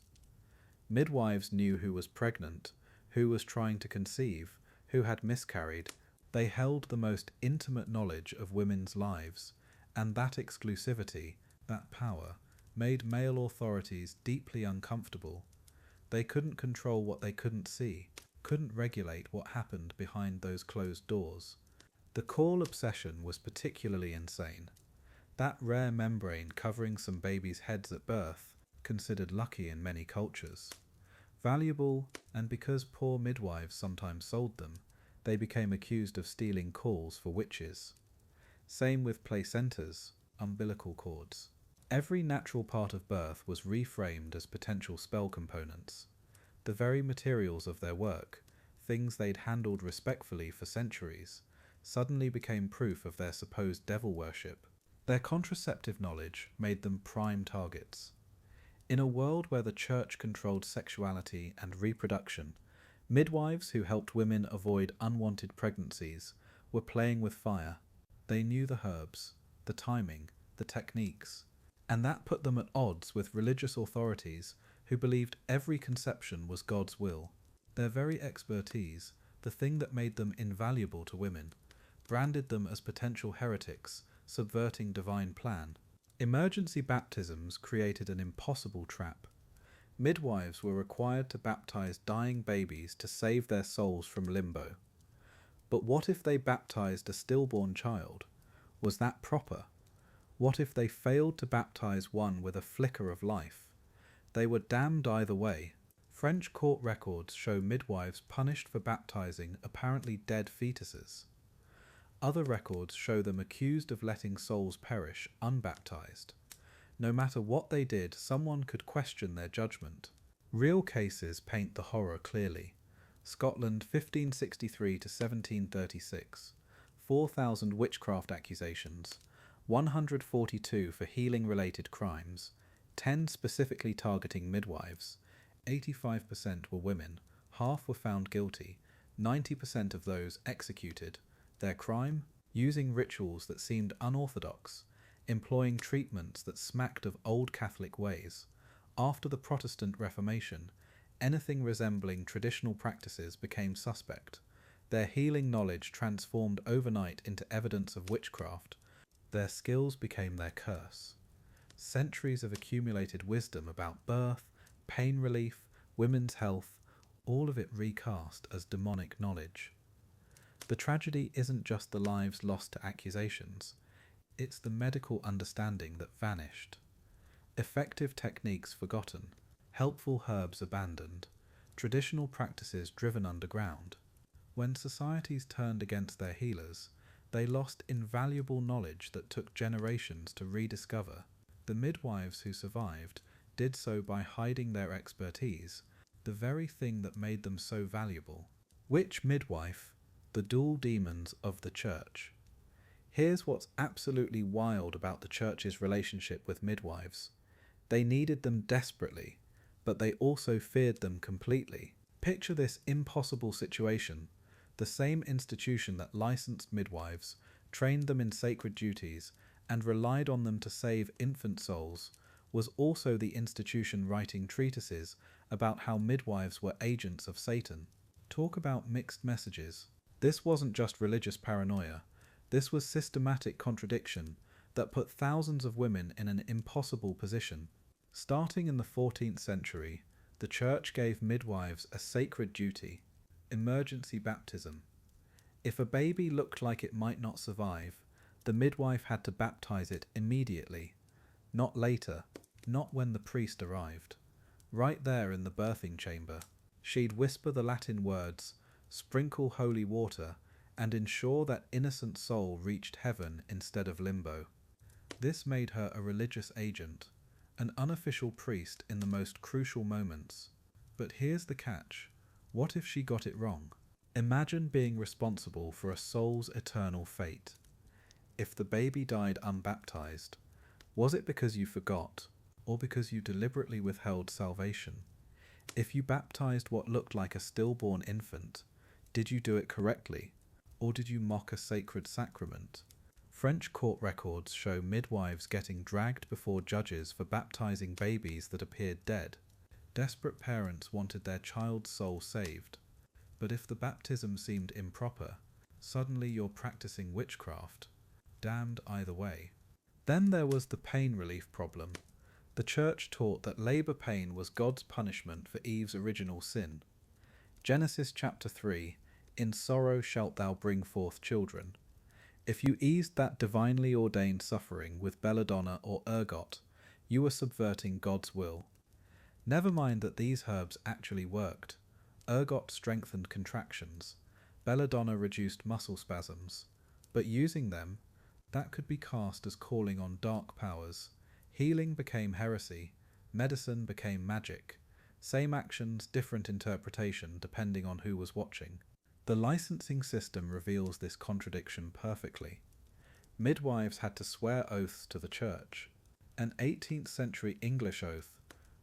Midwives knew who was pregnant, who was trying to conceive, who had miscarried. They held the most intimate knowledge of women's lives, and that exclusivity, that power, made male authorities deeply uncomfortable. They couldn't control what they couldn't see, couldn't regulate what happened behind those closed doors. The caul obsession was particularly insane. That rare membrane covering some babies' heads at birth, considered lucky in many cultures. Valuable, and because poor midwives sometimes sold them, they became accused of stealing cauls for witches. Same with placentas, umbilical cords. Every natural part of birth was reframed as potential spell components. The very materials of their work, things they'd handled respectfully for centuries, suddenly became proof of their supposed devil worship. Their contraceptive knowledge made them prime targets. In a world where the church controlled sexuality and reproduction, midwives who helped women avoid unwanted pregnancies were playing with fire. They knew the herbs, the timing, the techniques, and that put them at odds with religious authorities who believed every conception was God's will. Their very expertise, the thing that made them invaluable to women, branded them as potential heretics, subverting divine plan. Emergency baptisms created an impossible trap. Midwives were required to baptize dying babies to save their souls from limbo. But what if they baptized a stillborn child? Was that proper? What if they failed to baptize one with a flicker of life? They were damned either way. French court records show midwives punished for baptizing apparently dead fetuses. Other records show them accused of letting souls perish unbaptized. No matter what they did, someone could question their judgment. Real cases paint the horror clearly. Scotland 1563 to 1736, 4,000 witchcraft accusations, 142 for healing-related crimes, 10 specifically targeting midwives. 85% were women, half were found guilty, 90% of those executed. Their crime? Using rituals that seemed unorthodox, employing treatments that smacked of old Catholic ways. After the Protestant Reformation, anything resembling traditional practices became suspect. Their healing knowledge transformed overnight into evidence of witchcraft. Their skills became their curse. Centuries of accumulated wisdom about birth, pain relief, women's health, all of it recast as demonic knowledge. The tragedy isn't just the lives lost to accusations, it's the medical understanding that vanished. Effective techniques forgotten, helpful herbs abandoned, traditional practices driven underground. When societies turned against their healers, they lost invaluable knowledge that took generations to rediscover. The midwives who survived did so by hiding their expertise, the very thing that made them so valuable. Witch midwife, the dual demons of the church. Here's what's absolutely wild about the church's relationship with midwives. They needed them desperately, but they also feared them completely. Picture this impossible situation. The same institution that licensed midwives, trained them in sacred duties, and relied on them to save infant souls, was also the institution writing treatises about how midwives were agents of Satan. Talk about mixed messages. This wasn't just religious paranoia. This was systematic contradiction that put thousands of women in an impossible position. Starting in the 14th century, the church gave midwives a sacred duty. Emergency baptism. If a baby looked like it might not survive, the midwife had to baptize it immediately, not later, not when the priest arrived. Right there in the birthing chamber, she'd whisper the Latin words, sprinkle holy water, and ensure that innocent soul reached heaven instead of limbo. This made her a religious agent, an unofficial priest in the most crucial moments. But here's the catch. What if she got it wrong? Imagine being responsible for a soul's eternal fate. If the baby died unbaptized, was it because you forgot, or because you deliberately withheld salvation? If you baptized what looked like a stillborn infant, did you do it correctly, or did you mock a sacred sacrament? French court records show midwives getting dragged before judges for baptizing babies that appeared dead. Desperate parents wanted their child's soul saved. But if the baptism seemed improper, suddenly you're practicing witchcraft. Damned either way. Then there was the pain relief problem. The church taught that labor pain was God's punishment for Eve's original sin. Genesis chapter 3, in sorrow shalt thou bring forth children. If you eased that divinely ordained suffering with belladonna or ergot, you were subverting God's will. Never mind that these herbs actually worked. Ergot strengthened contractions. Belladonna reduced muscle spasms. But using them, that could be cast as calling on dark powers. Healing became heresy. Medicine became magic. Same actions, different interpretation depending on who was watching. The licensing system reveals this contradiction perfectly. Midwives had to swear oaths to the church. An 18th century English oath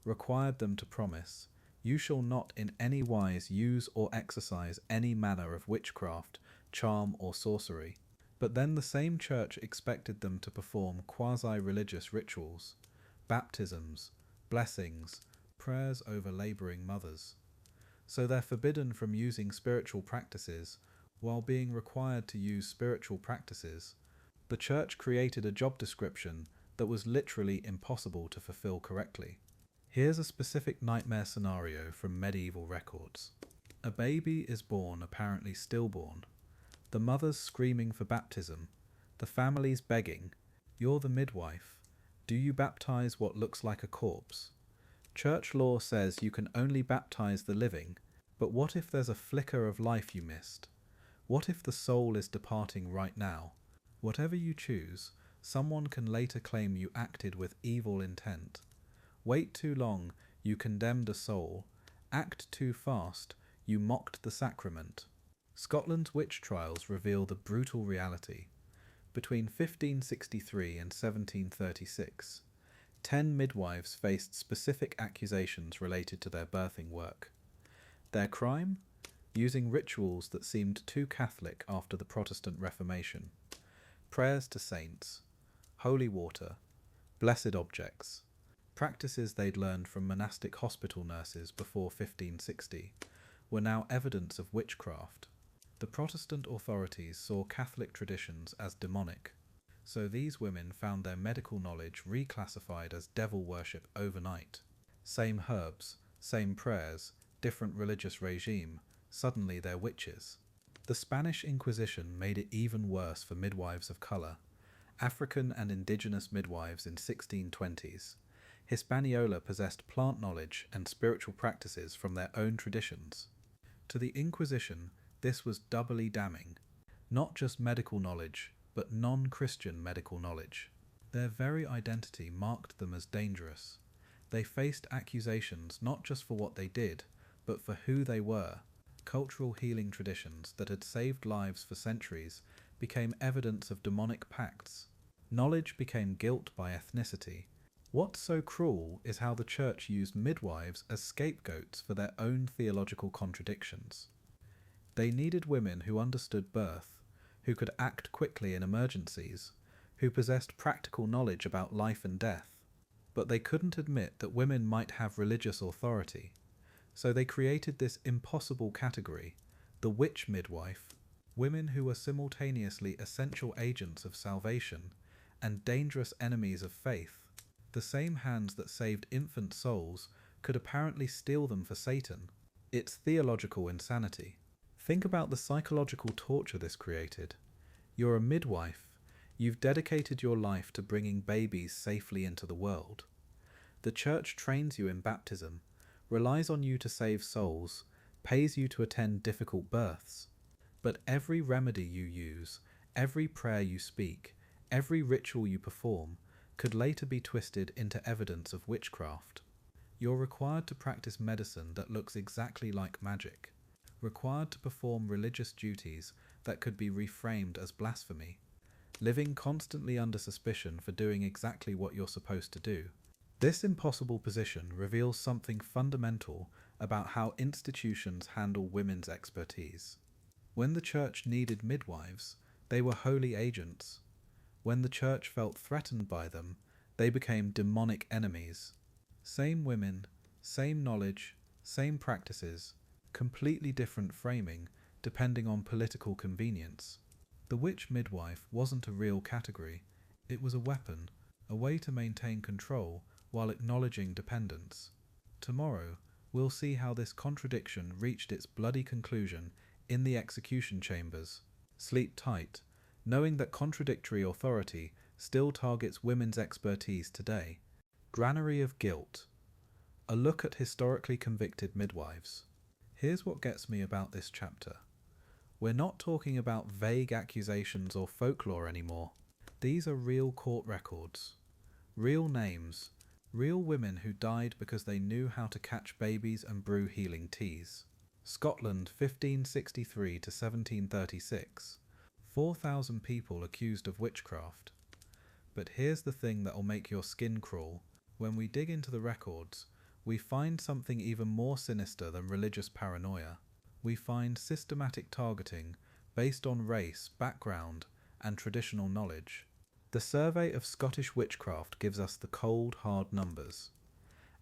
required them to promise, "You shall not in any wise use or exercise any manner of witchcraft, charm, or sorcery." But then the same church expected them to perform quasi-religious rituals, baptisms, blessings, prayers over labouring mothers. So they're forbidden from using spiritual practices while being required to use spiritual practices. The church created a job description that was literally impossible to fulfill correctly. Here's a specific nightmare scenario from medieval records. A baby is born apparently stillborn. The mother's screaming for baptism. The family's begging. You're the midwife. Do you baptize what looks like a corpse? Church law says you can only baptize the living, but what if there's a flicker of life you missed? What if the soul is departing right now? Whatever you choose, someone can later claim you acted with evil intent. Wait too long, you condemned a soul. Act too fast, you mocked the sacrament. Scotland's witch trials reveal the brutal reality. Between 1563 and 1736, 10 midwives faced specific accusations related to their birthing work. Their crime? Using rituals that seemed too Catholic after the Protestant Reformation. Prayers to saints, holy water, blessed objects, practices they'd learned from monastic hospital nurses before 1560, were now evidence of witchcraft. The Protestant authorities saw Catholic traditions as demonic, so these women found their medical knowledge reclassified as devil worship overnight. Same herbs, same prayers, different religious regime, suddenly they're witches. The Spanish Inquisition made it even worse for midwives of colour, African and Indigenous midwives in 1620s. Hispaniola possessed plant knowledge and spiritual practices from their own traditions. To the Inquisition, this was doubly damning. Not just medical knowledge, but non-Christian medical knowledge. Their very identity marked them as dangerous. They faced accusations not just for what they did, but for who they were. Cultural healing traditions that had saved lives for centuries became evidence of demonic pacts. Knowledge became guilt by ethnicity. What's so cruel is how the church used midwives as scapegoats for their own theological contradictions. They needed women who understood birth, who could act quickly in emergencies, who possessed practical knowledge about life and death. But they couldn't admit that women might have religious authority. So they created this impossible category, the witch midwife, women who were simultaneously essential agents of salvation and dangerous enemies of faith. The same hands that saved infant souls could apparently steal them for Satan. It's theological insanity. Think about the psychological torture this created. You're a midwife. You've dedicated your life to bringing babies safely into the world. The church trains you in baptism, relies on you to save souls, pays you to attend difficult births. But every remedy you use, every prayer you speak, every ritual you perform, could later be twisted into evidence of witchcraft. You're required to practice medicine that looks exactly like magic, required to perform religious duties that could be reframed as blasphemy, living constantly under suspicion for doing exactly what you're supposed to do. This impossible position reveals something fundamental about how institutions handle women's expertise. When the church needed midwives, they were holy agents. When the church felt threatened by them, they became demonic enemies. Same women, same knowledge, same practices, completely different framing depending on political convenience. The witch midwife wasn't a real category, it was a weapon, a way to maintain control while acknowledging dependence. Tomorrow, we'll see how this contradiction reached its bloody conclusion in the execution chambers. Sleep tight, knowing that contradictory authority still targets women's expertise today. Granary of Guilt. A look at historically convicted midwives. Here's what gets me about this chapter. We're not talking about vague accusations or folklore anymore. These are real court records, real names, real women who died because they knew how to catch babies and brew healing teas. Scotland 1563 to 1736. 4,000 people accused of witchcraft. But here's the thing that'll make your skin crawl. When we dig into the records, we find something even more sinister than religious paranoia. We find systematic targeting based on race, background, and traditional knowledge. The survey of Scottish witchcraft gives us the cold, hard numbers.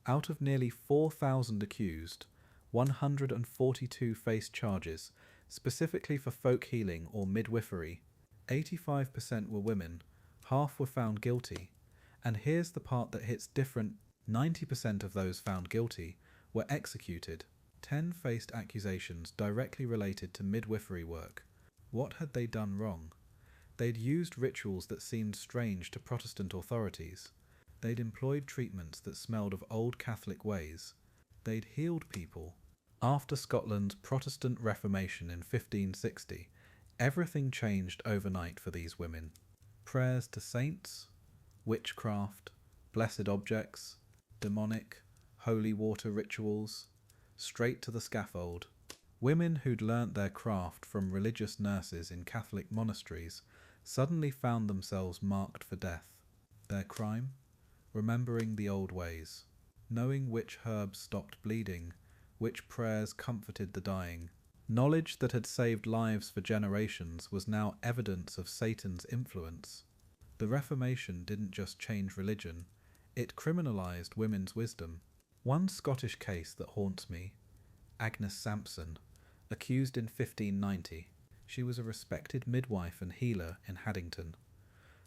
Out of nearly 4,000 accused, 142 faced charges, specifically for folk healing or midwifery. 85% were women, half were found guilty. And here's the part that hits different: 90% of those found guilty were executed. 10 faced accusations directly related to midwifery work. What had they done wrong? They'd used rituals that seemed strange to Protestant authorities. They'd employed treatments that smelled of old Catholic ways. They'd healed people. After Scotland's Protestant Reformation in 1560, everything changed overnight for these women. Prayers to saints, witchcraft, blessed objects, demonic, holy water rituals, straight to the scaffold. Women who'd learnt their craft from religious nurses in Catholic monasteries suddenly found themselves marked for death. Their crime? Remembering the old ways, knowing which herbs stopped bleeding, which prayers comforted the dying. Knowledge that had saved lives for generations was now evidence of Satan's influence. The Reformation didn't just change religion, it criminalised women's wisdom. One Scottish case that haunts me: Agnes Sampson, accused in 1590. She was a respected midwife and healer in Haddington.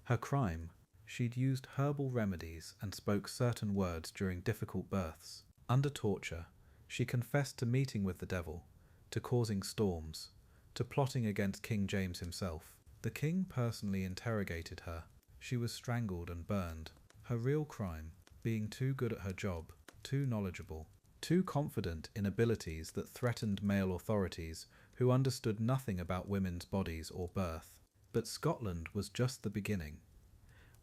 Her crime: she'd used herbal remedies and spoke certain words during difficult births. Under torture, she confessed to meeting with the devil, to causing storms, to plotting against King James himself. The king personally interrogated her. She was strangled and burned. Her real crime: being too good at her job, too knowledgeable, too confident in abilities that threatened male authorities who understood nothing about women's bodies or birth. But Scotland was just the beginning.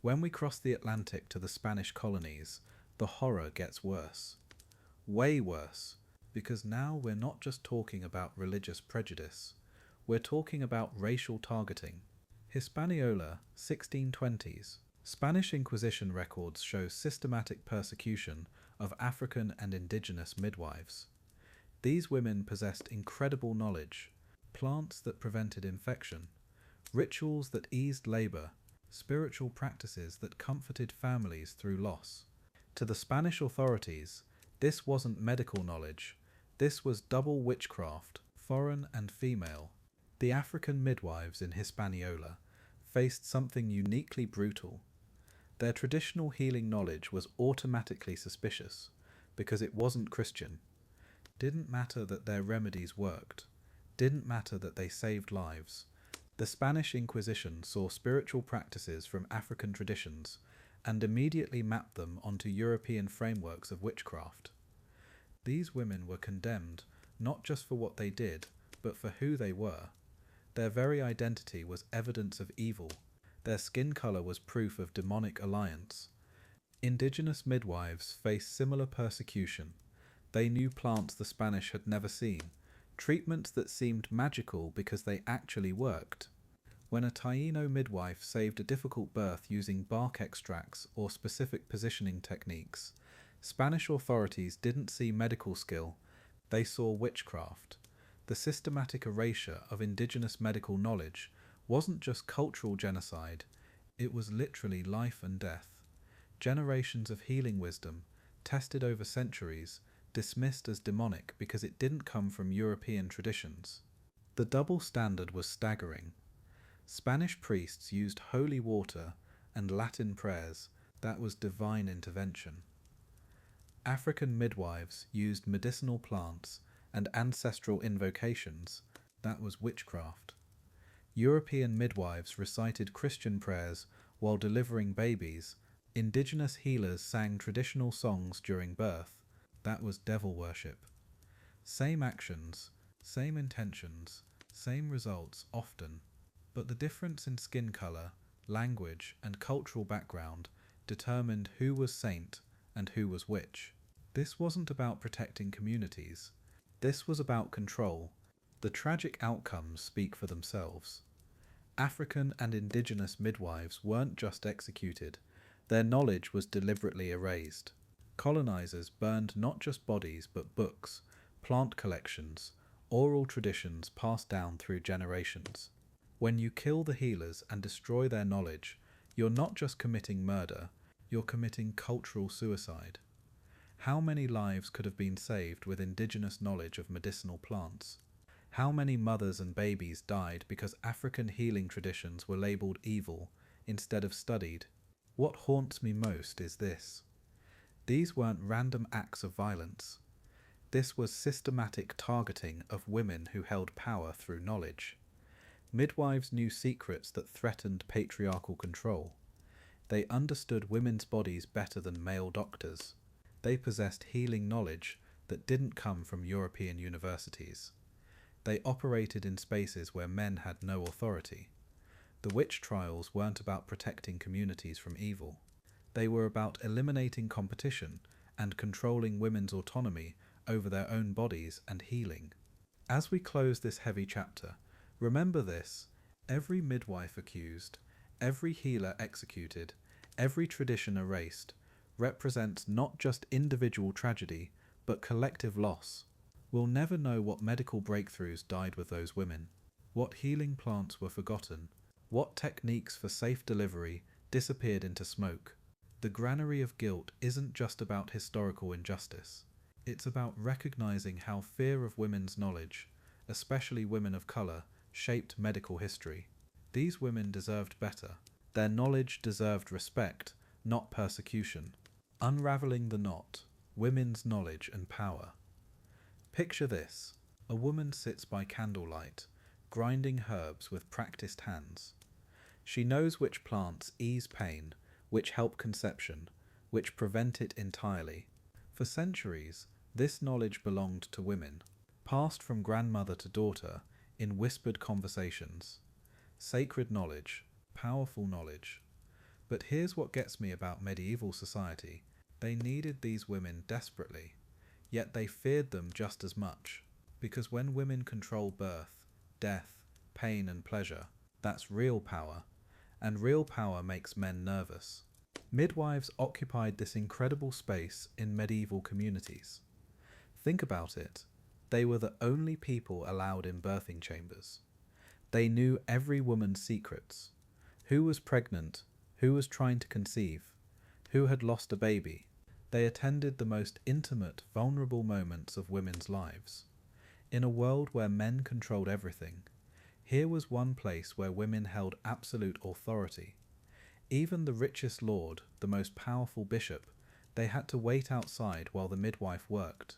When we cross the Atlantic to the Spanish colonies, the horror gets worse. Way worse, because now we're not just talking about religious prejudice, we're talking about racial targeting. Hispaniola, 1620s. Spanish Inquisition records show systematic persecution of African and Indigenous midwives. These women possessed incredible knowledge: plants that prevented infection, rituals that eased labour, spiritual practices that comforted families through loss. To the Spanish authorities, this wasn't medical knowledge, this was double witchcraft, foreign and female. The African midwives in Hispaniola faced something uniquely brutal. Their traditional healing knowledge was automatically suspicious because it wasn't Christian. Didn't matter that their remedies worked. didn't matter that they saved lives. The Spanish Inquisition saw spiritual practices from African traditions and immediately mapped them onto European frameworks of witchcraft. These women were condemned not just for what they did, but for who they were. Their very identity was evidence of evil. Their skin colour was proof of demonic alliance. Indigenous midwives faced similar persecution. They knew plants the Spanish had never seen, treatments that seemed magical because they actually worked. When a Taino midwife saved a difficult birth using bark extracts or specific positioning techniques, Spanish authorities didn't see medical skill, they saw witchcraft. The systematic erasure of indigenous medical knowledge wasn't just cultural genocide, it was literally life and death. Generations of healing wisdom, tested over centuries, dismissed as demonic because it didn't come from European traditions. The double standard was staggering. Spanish priests used holy water and Latin prayers, that was divine intervention. African midwives used medicinal plants and ancestral invocations, that was witchcraft. European midwives recited Christian prayers while delivering babies. Indigenous healers sang traditional songs during birth, that was devil worship. Same actions, same intentions, same results often, but the difference in skin colour, language and cultural background determined who was saint and who was witch. This wasn't about protecting communities. This was about control. The tragic outcomes speak for themselves. African and indigenous midwives weren't just executed, their knowledge was deliberately erased. Colonizers burned not just bodies but books, plant collections, oral traditions passed down through generations. When you kill the healers and destroy their knowledge, you're not just committing murder, you're committing cultural suicide. How many lives could have been saved with indigenous knowledge of medicinal plants? How many mothers and babies died because African healing traditions were labelled evil instead of studied? What haunts me most is this. These weren't random acts of violence. This was systematic targeting of women who held power through knowledge. Midwives knew secrets that threatened patriarchal control. They understood women's bodies better than male doctors. They possessed healing knowledge that didn't come from European universities. They operated in spaces where men had no authority. The witch trials weren't about protecting communities from evil. They were about eliminating competition and controlling women's autonomy over their own bodies and healing. As we close this heavy chapter, remember this: every midwife accused, every healer executed, every tradition erased, represents not just individual tragedy, but collective loss. We'll never know what medical breakthroughs died with those women, what healing plants were forgotten, what techniques for safe delivery disappeared into smoke. The granary of guilt isn't just about historical injustice. It's about recognizing how fear of women's knowledge, especially women of colour, shaped medical history. These women deserved better. Their knowledge deserved respect, not persecution. Unravelling the knot, women's knowledge and power. Picture this: a woman sits by candlelight, grinding herbs with practiced hands. She knows which plants ease pain, which help conception, which prevent it entirely. For centuries, this knowledge belonged to women, passed from grandmother to daughter in whispered conversations. Sacred knowledge, powerful knowledge. But here's what gets me about medieval society. They needed these women desperately, yet they feared them just as much. Because when women control birth, death, pain and pleasure, that's real power, and real power makes men nervous. Midwives occupied this incredible space in medieval communities. Think about it. They were the only people allowed in birthing chambers. They knew every woman's secrets. Who was pregnant, who was trying to conceive, who had lost a baby. They attended the most intimate, vulnerable moments of women's lives. In a world where men controlled everything, here was one place where women held absolute authority. Even the richest lord, the most powerful bishop, they had to wait outside while the midwife worked.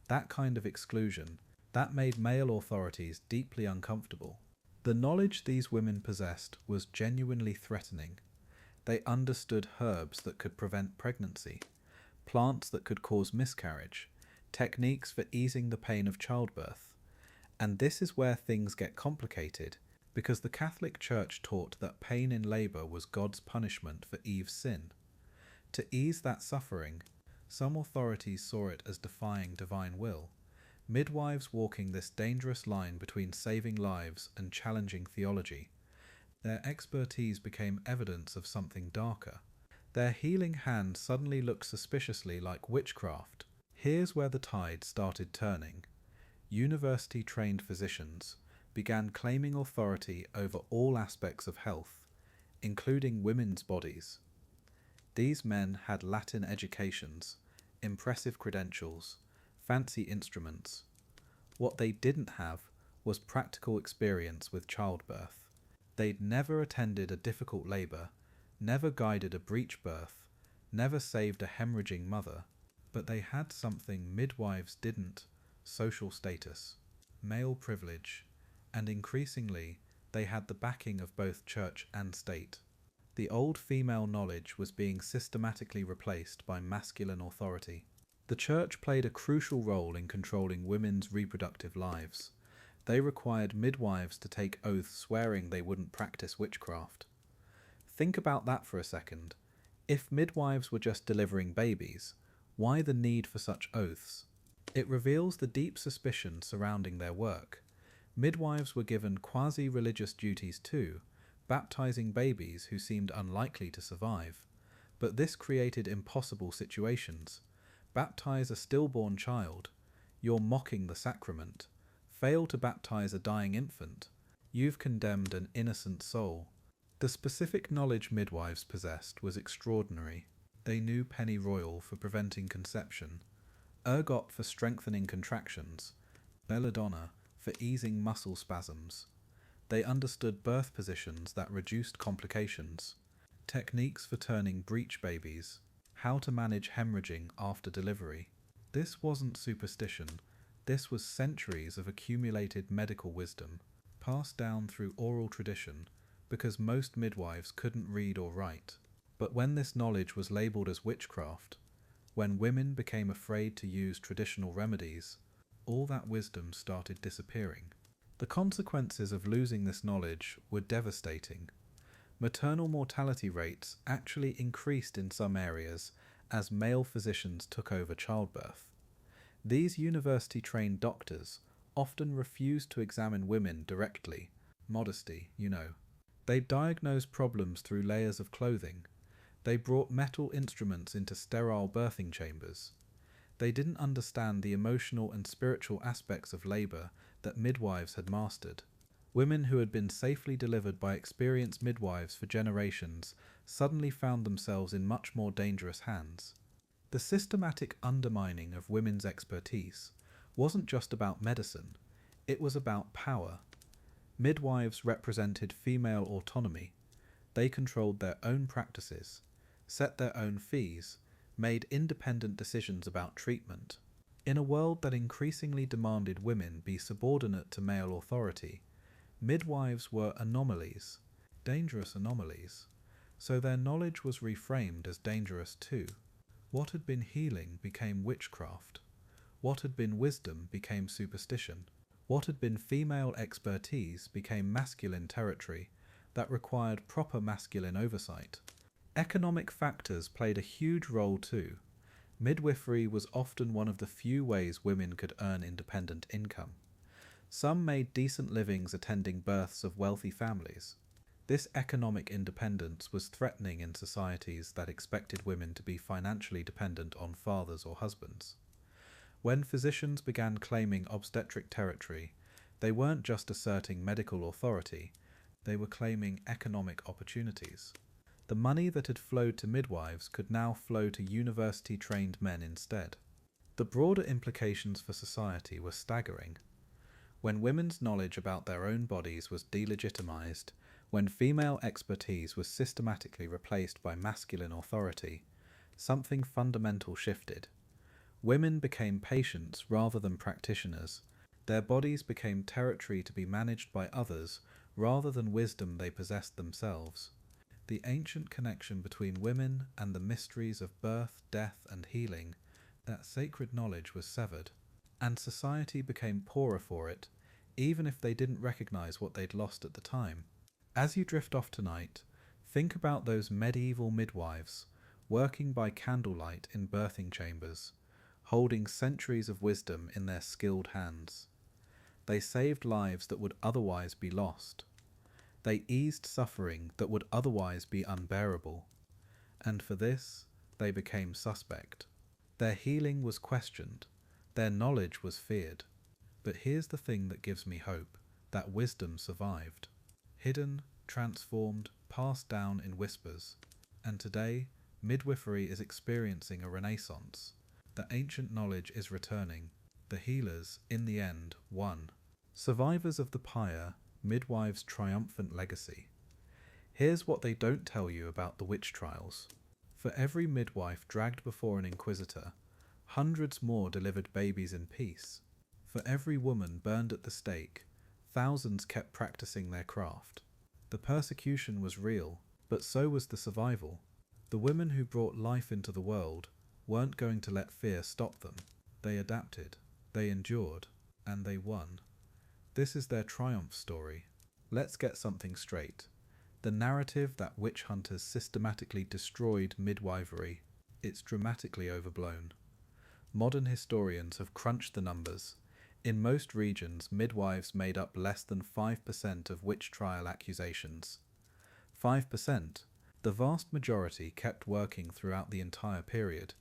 That kind of exclusion, That made male authorities deeply uncomfortable. The knowledge these women possessed was genuinely threatening. They understood herbs that could prevent pregnancy, plants that could cause miscarriage, techniques for easing the pain of childbirth. And this is where things get complicated, because the Catholic Church taught that pain in labour was God's punishment for Eve's sin. To ease that suffering, some authorities saw it as defying divine will, midwives walking this dangerous line between saving lives and challenging theology. Their expertise became evidence of something darker. Their healing hand suddenly looked suspiciously like witchcraft. Here's where the tide started turning. University-trained physicians began claiming authority over all aspects of health, including women's bodies. These men had Latin educations, impressive credentials, fancy instruments. What they didn't have was practical experience with childbirth. They'd never attended a difficult labour, never guided a breech birth, never saved a hemorrhaging mother, but they had something midwives didn't: social status, male privilege, and increasingly they had the backing of both church and state. The old female knowledge was being systematically replaced by masculine authority. The church played a crucial role in controlling women's reproductive lives. They required midwives to take oaths swearing they wouldn't practice witchcraft. Think about that for a second. If midwives were just delivering babies, why the need for such oaths? It reveals the deep suspicion surrounding their work. Midwives were given quasi-religious duties too, baptizing babies who seemed unlikely to survive. But this created impossible situations. Baptize a stillborn child, you're mocking the sacrament. Fail to baptize a dying infant, you've condemned an innocent soul. The specific knowledge midwives possessed was extraordinary. They knew pennyroyal for preventing conception, ergot for strengthening contractions, belladonna for easing muscle spasms. They understood birth positions that reduced complications, techniques for turning breech babies, how to manage hemorrhaging after delivery. This wasn't superstition. This was centuries of accumulated medical wisdom, passed down through oral tradition, because most midwives couldn't read or write. But when this knowledge was labelled as witchcraft, when women became afraid to use traditional remedies, all that wisdom started disappearing. The consequences of losing this knowledge were devastating. Maternal mortality rates actually increased in some areas as male physicians took over childbirth. These university-trained doctors often refused to examine women directly. Modesty, you know. They diagnosed problems through layers of clothing. They brought metal instruments into sterile birthing chambers. They didn't understand the emotional and spiritual aspects of labour that midwives had mastered. Women who had been safely delivered by experienced midwives for generations suddenly found themselves in much more dangerous hands. The systematic undermining of women's expertise wasn't just about medicine, it was about power. Midwives represented female autonomy. They controlled their own practices, set their own fees, made independent decisions about treatment. In a world that increasingly demanded women be subordinate to male authority, midwives were anomalies, dangerous anomalies, so their knowledge was reframed as dangerous too. What had been healing became witchcraft. What had been wisdom became superstition. What had been female expertise became masculine territory that required proper masculine oversight. Economic factors played a huge role too. Midwifery was often one of the few ways women could earn independent income. Some made decent livings attending births of wealthy families. This economic independence was threatening in societies that expected women to be financially dependent on fathers or husbands. When physicians began claiming obstetric territory, they weren't just asserting medical authority, they were claiming economic opportunities. The money that had flowed to midwives could now flow to university-trained men instead. The broader implications for society were staggering. When women's knowledge about their own bodies was delegitimized, when female expertise was systematically replaced by masculine authority, something fundamental shifted. Women became patients rather than practitioners. Their bodies became territory to be managed by others rather than wisdom they possessed themselves. The ancient connection between women and the mysteries of birth, death, and healing, that sacred knowledge was severed, and society became poorer for it, even if they didn't recognize what they'd lost at the time. As you drift off tonight, think about those medieval midwives working by candlelight in birthing chambers, holding centuries of wisdom in their skilled hands. They saved lives that would otherwise be lost. They eased suffering that would otherwise be unbearable. And for this, they became suspect. Their healing was questioned. Their knowledge was feared. But here's the thing that gives me hope, that wisdom survived. Hidden, transformed, passed down in whispers. And today, midwifery is experiencing a renaissance. The ancient knowledge is returning. The healers, in the end, won. Survivors of the pyre, midwives' triumphant legacy. Here's what they don't tell you about the witch trials. For every midwife dragged before an inquisitor, hundreds more delivered babies in peace. For every woman burned at the stake, thousands kept practicing their craft. The persecution was real, but so was the survival. The women who brought life into the world weren't going to let fear stop them. They adapted, they endured, and they won. This is their triumph story. Let's get something straight. The narrative that witch hunters systematically destroyed midwifery, it's dramatically overblown. Modern historians have crunched the numbers. In most regions, midwives made up less than 5% of witch trial accusations. 5%. The vast majority kept working throughout the entire period.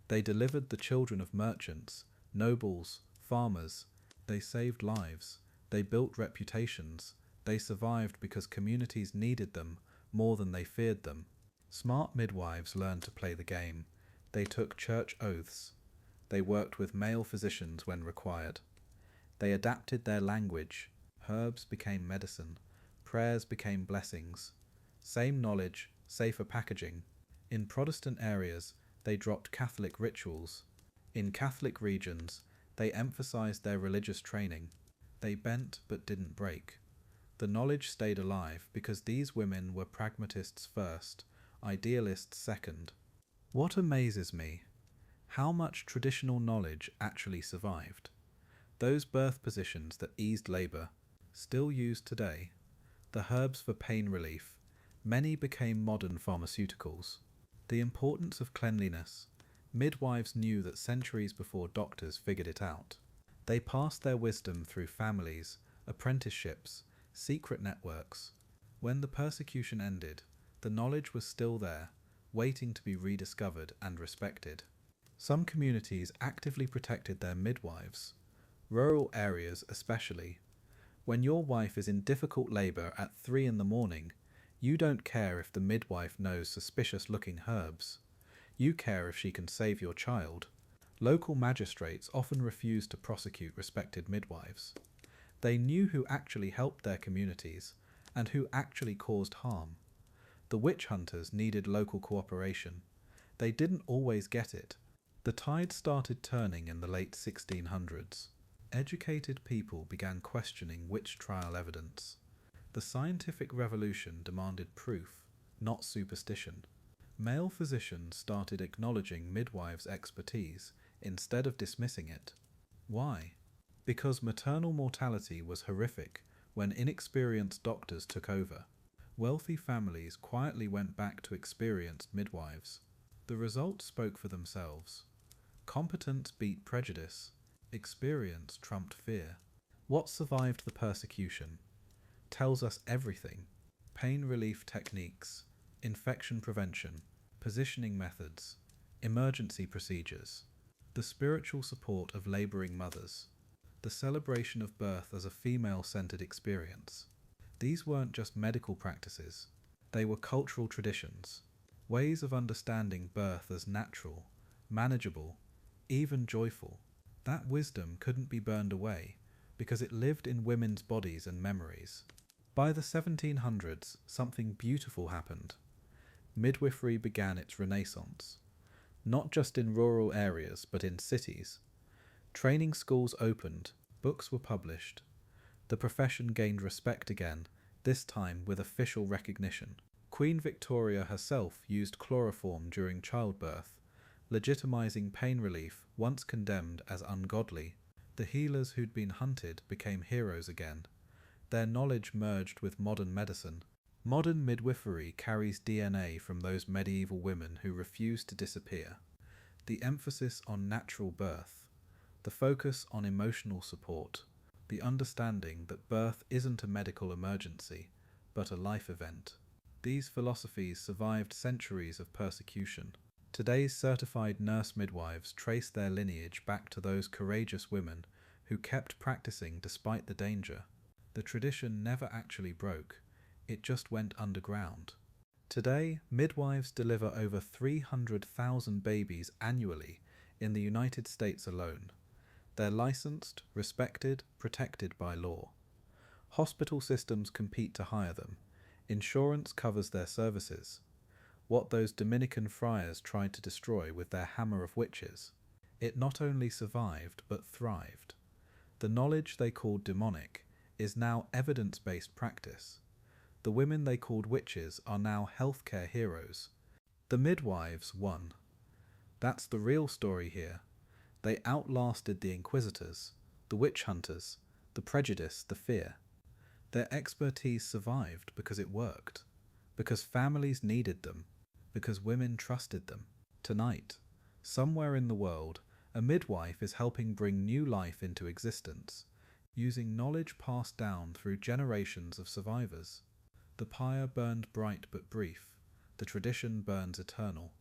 They delivered the children of merchants, nobles, farmers. They saved lives. They built reputations. They survived because communities needed them more than they feared them. Smart midwives learned to play the game. They took church oaths. They worked with male physicians when required. They adapted their language. Herbs became medicine. Prayers became blessings. Same knowledge, safer packaging. In Protestant areas, they dropped Catholic rituals. In Catholic regions, they emphasized their religious training. They bent but didn't break. The knowledge stayed alive because these women were pragmatists first, idealists second. What amazes me? How much traditional knowledge actually survived. Those birth positions that eased labour, still used today. The herbs for pain relief, many became modern pharmaceuticals. The importance of cleanliness. Midwives knew that centuries before doctors figured it out. They passed their wisdom through families, apprenticeships, secret networks. When the persecution ended, the knowledge was still there, waiting to be rediscovered and respected. Some communities actively protected their midwives, rural areas especially. When your wife is in difficult labour at 3 in the morning, you don't care if the midwife knows suspicious-looking herbs. You care if she can save your child. Local magistrates often refused to prosecute respected midwives. They knew who actually helped their communities and who actually caused harm. The witch hunters needed local cooperation. They didn't always get it. The tide started turning in the late 1600s. Educated people began questioning witch trial evidence. The scientific revolution demanded proof, not superstition. Male physicians started acknowledging midwives' expertise instead of dismissing it. Why? Because maternal mortality was horrific when inexperienced doctors took over. Wealthy families quietly went back to experienced midwives. The results spoke for themselves. Competence beat prejudice. Experience trumped fear. What survived the persecution tells us everything. Pain relief techniques, infection prevention, positioning methods, emergency procedures, the spiritual support of labouring mothers, the celebration of birth as a female-centred experience. These weren't just medical practices, they were cultural traditions, ways of understanding birth as natural, manageable, even joyful. That wisdom couldn't be burned away because it lived in women's bodies and memories. By the 1700s, something beautiful happened. Midwifery began its renaissance, not just in rural areas but in cities. Training schools opened, Books were published. The profession gained respect again, this time with official recognition. Queen Victoria herself used chloroform during childbirth, legitimizing pain relief once condemned as ungodly. The healers who'd been hunted became heroes again. Their knowledge merged with modern medicine. Modern midwifery carries DNA from those medieval women who refused to disappear. The emphasis on natural birth, the focus on emotional support, the understanding that birth isn't a medical emergency, but a life event. These philosophies survived centuries of persecution. Today's certified nurse midwives trace their lineage back to those courageous women who kept practicing despite the danger. The tradition never actually broke, it just went underground. Today, midwives deliver over 300,000 babies annually in the United States alone. They're licensed, respected, protected by law. Hospital systems compete to hire them. Insurance covers their services. What those Dominican friars tried to destroy with their hammer of witches, it not only survived but thrived. The knowledge they called demonic is now evidence-based practice. The women they called witches are now healthcare heroes. The midwives won. That's the real story here. They outlasted the inquisitors, the witch hunters, the prejudice, the fear. Their expertise survived because it worked, because families needed them, because women trusted them. Tonight, somewhere in the world, a midwife is helping bring new life into existence, using knowledge passed down through generations of survivors. The pyre burned bright but brief, the tradition burns eternal.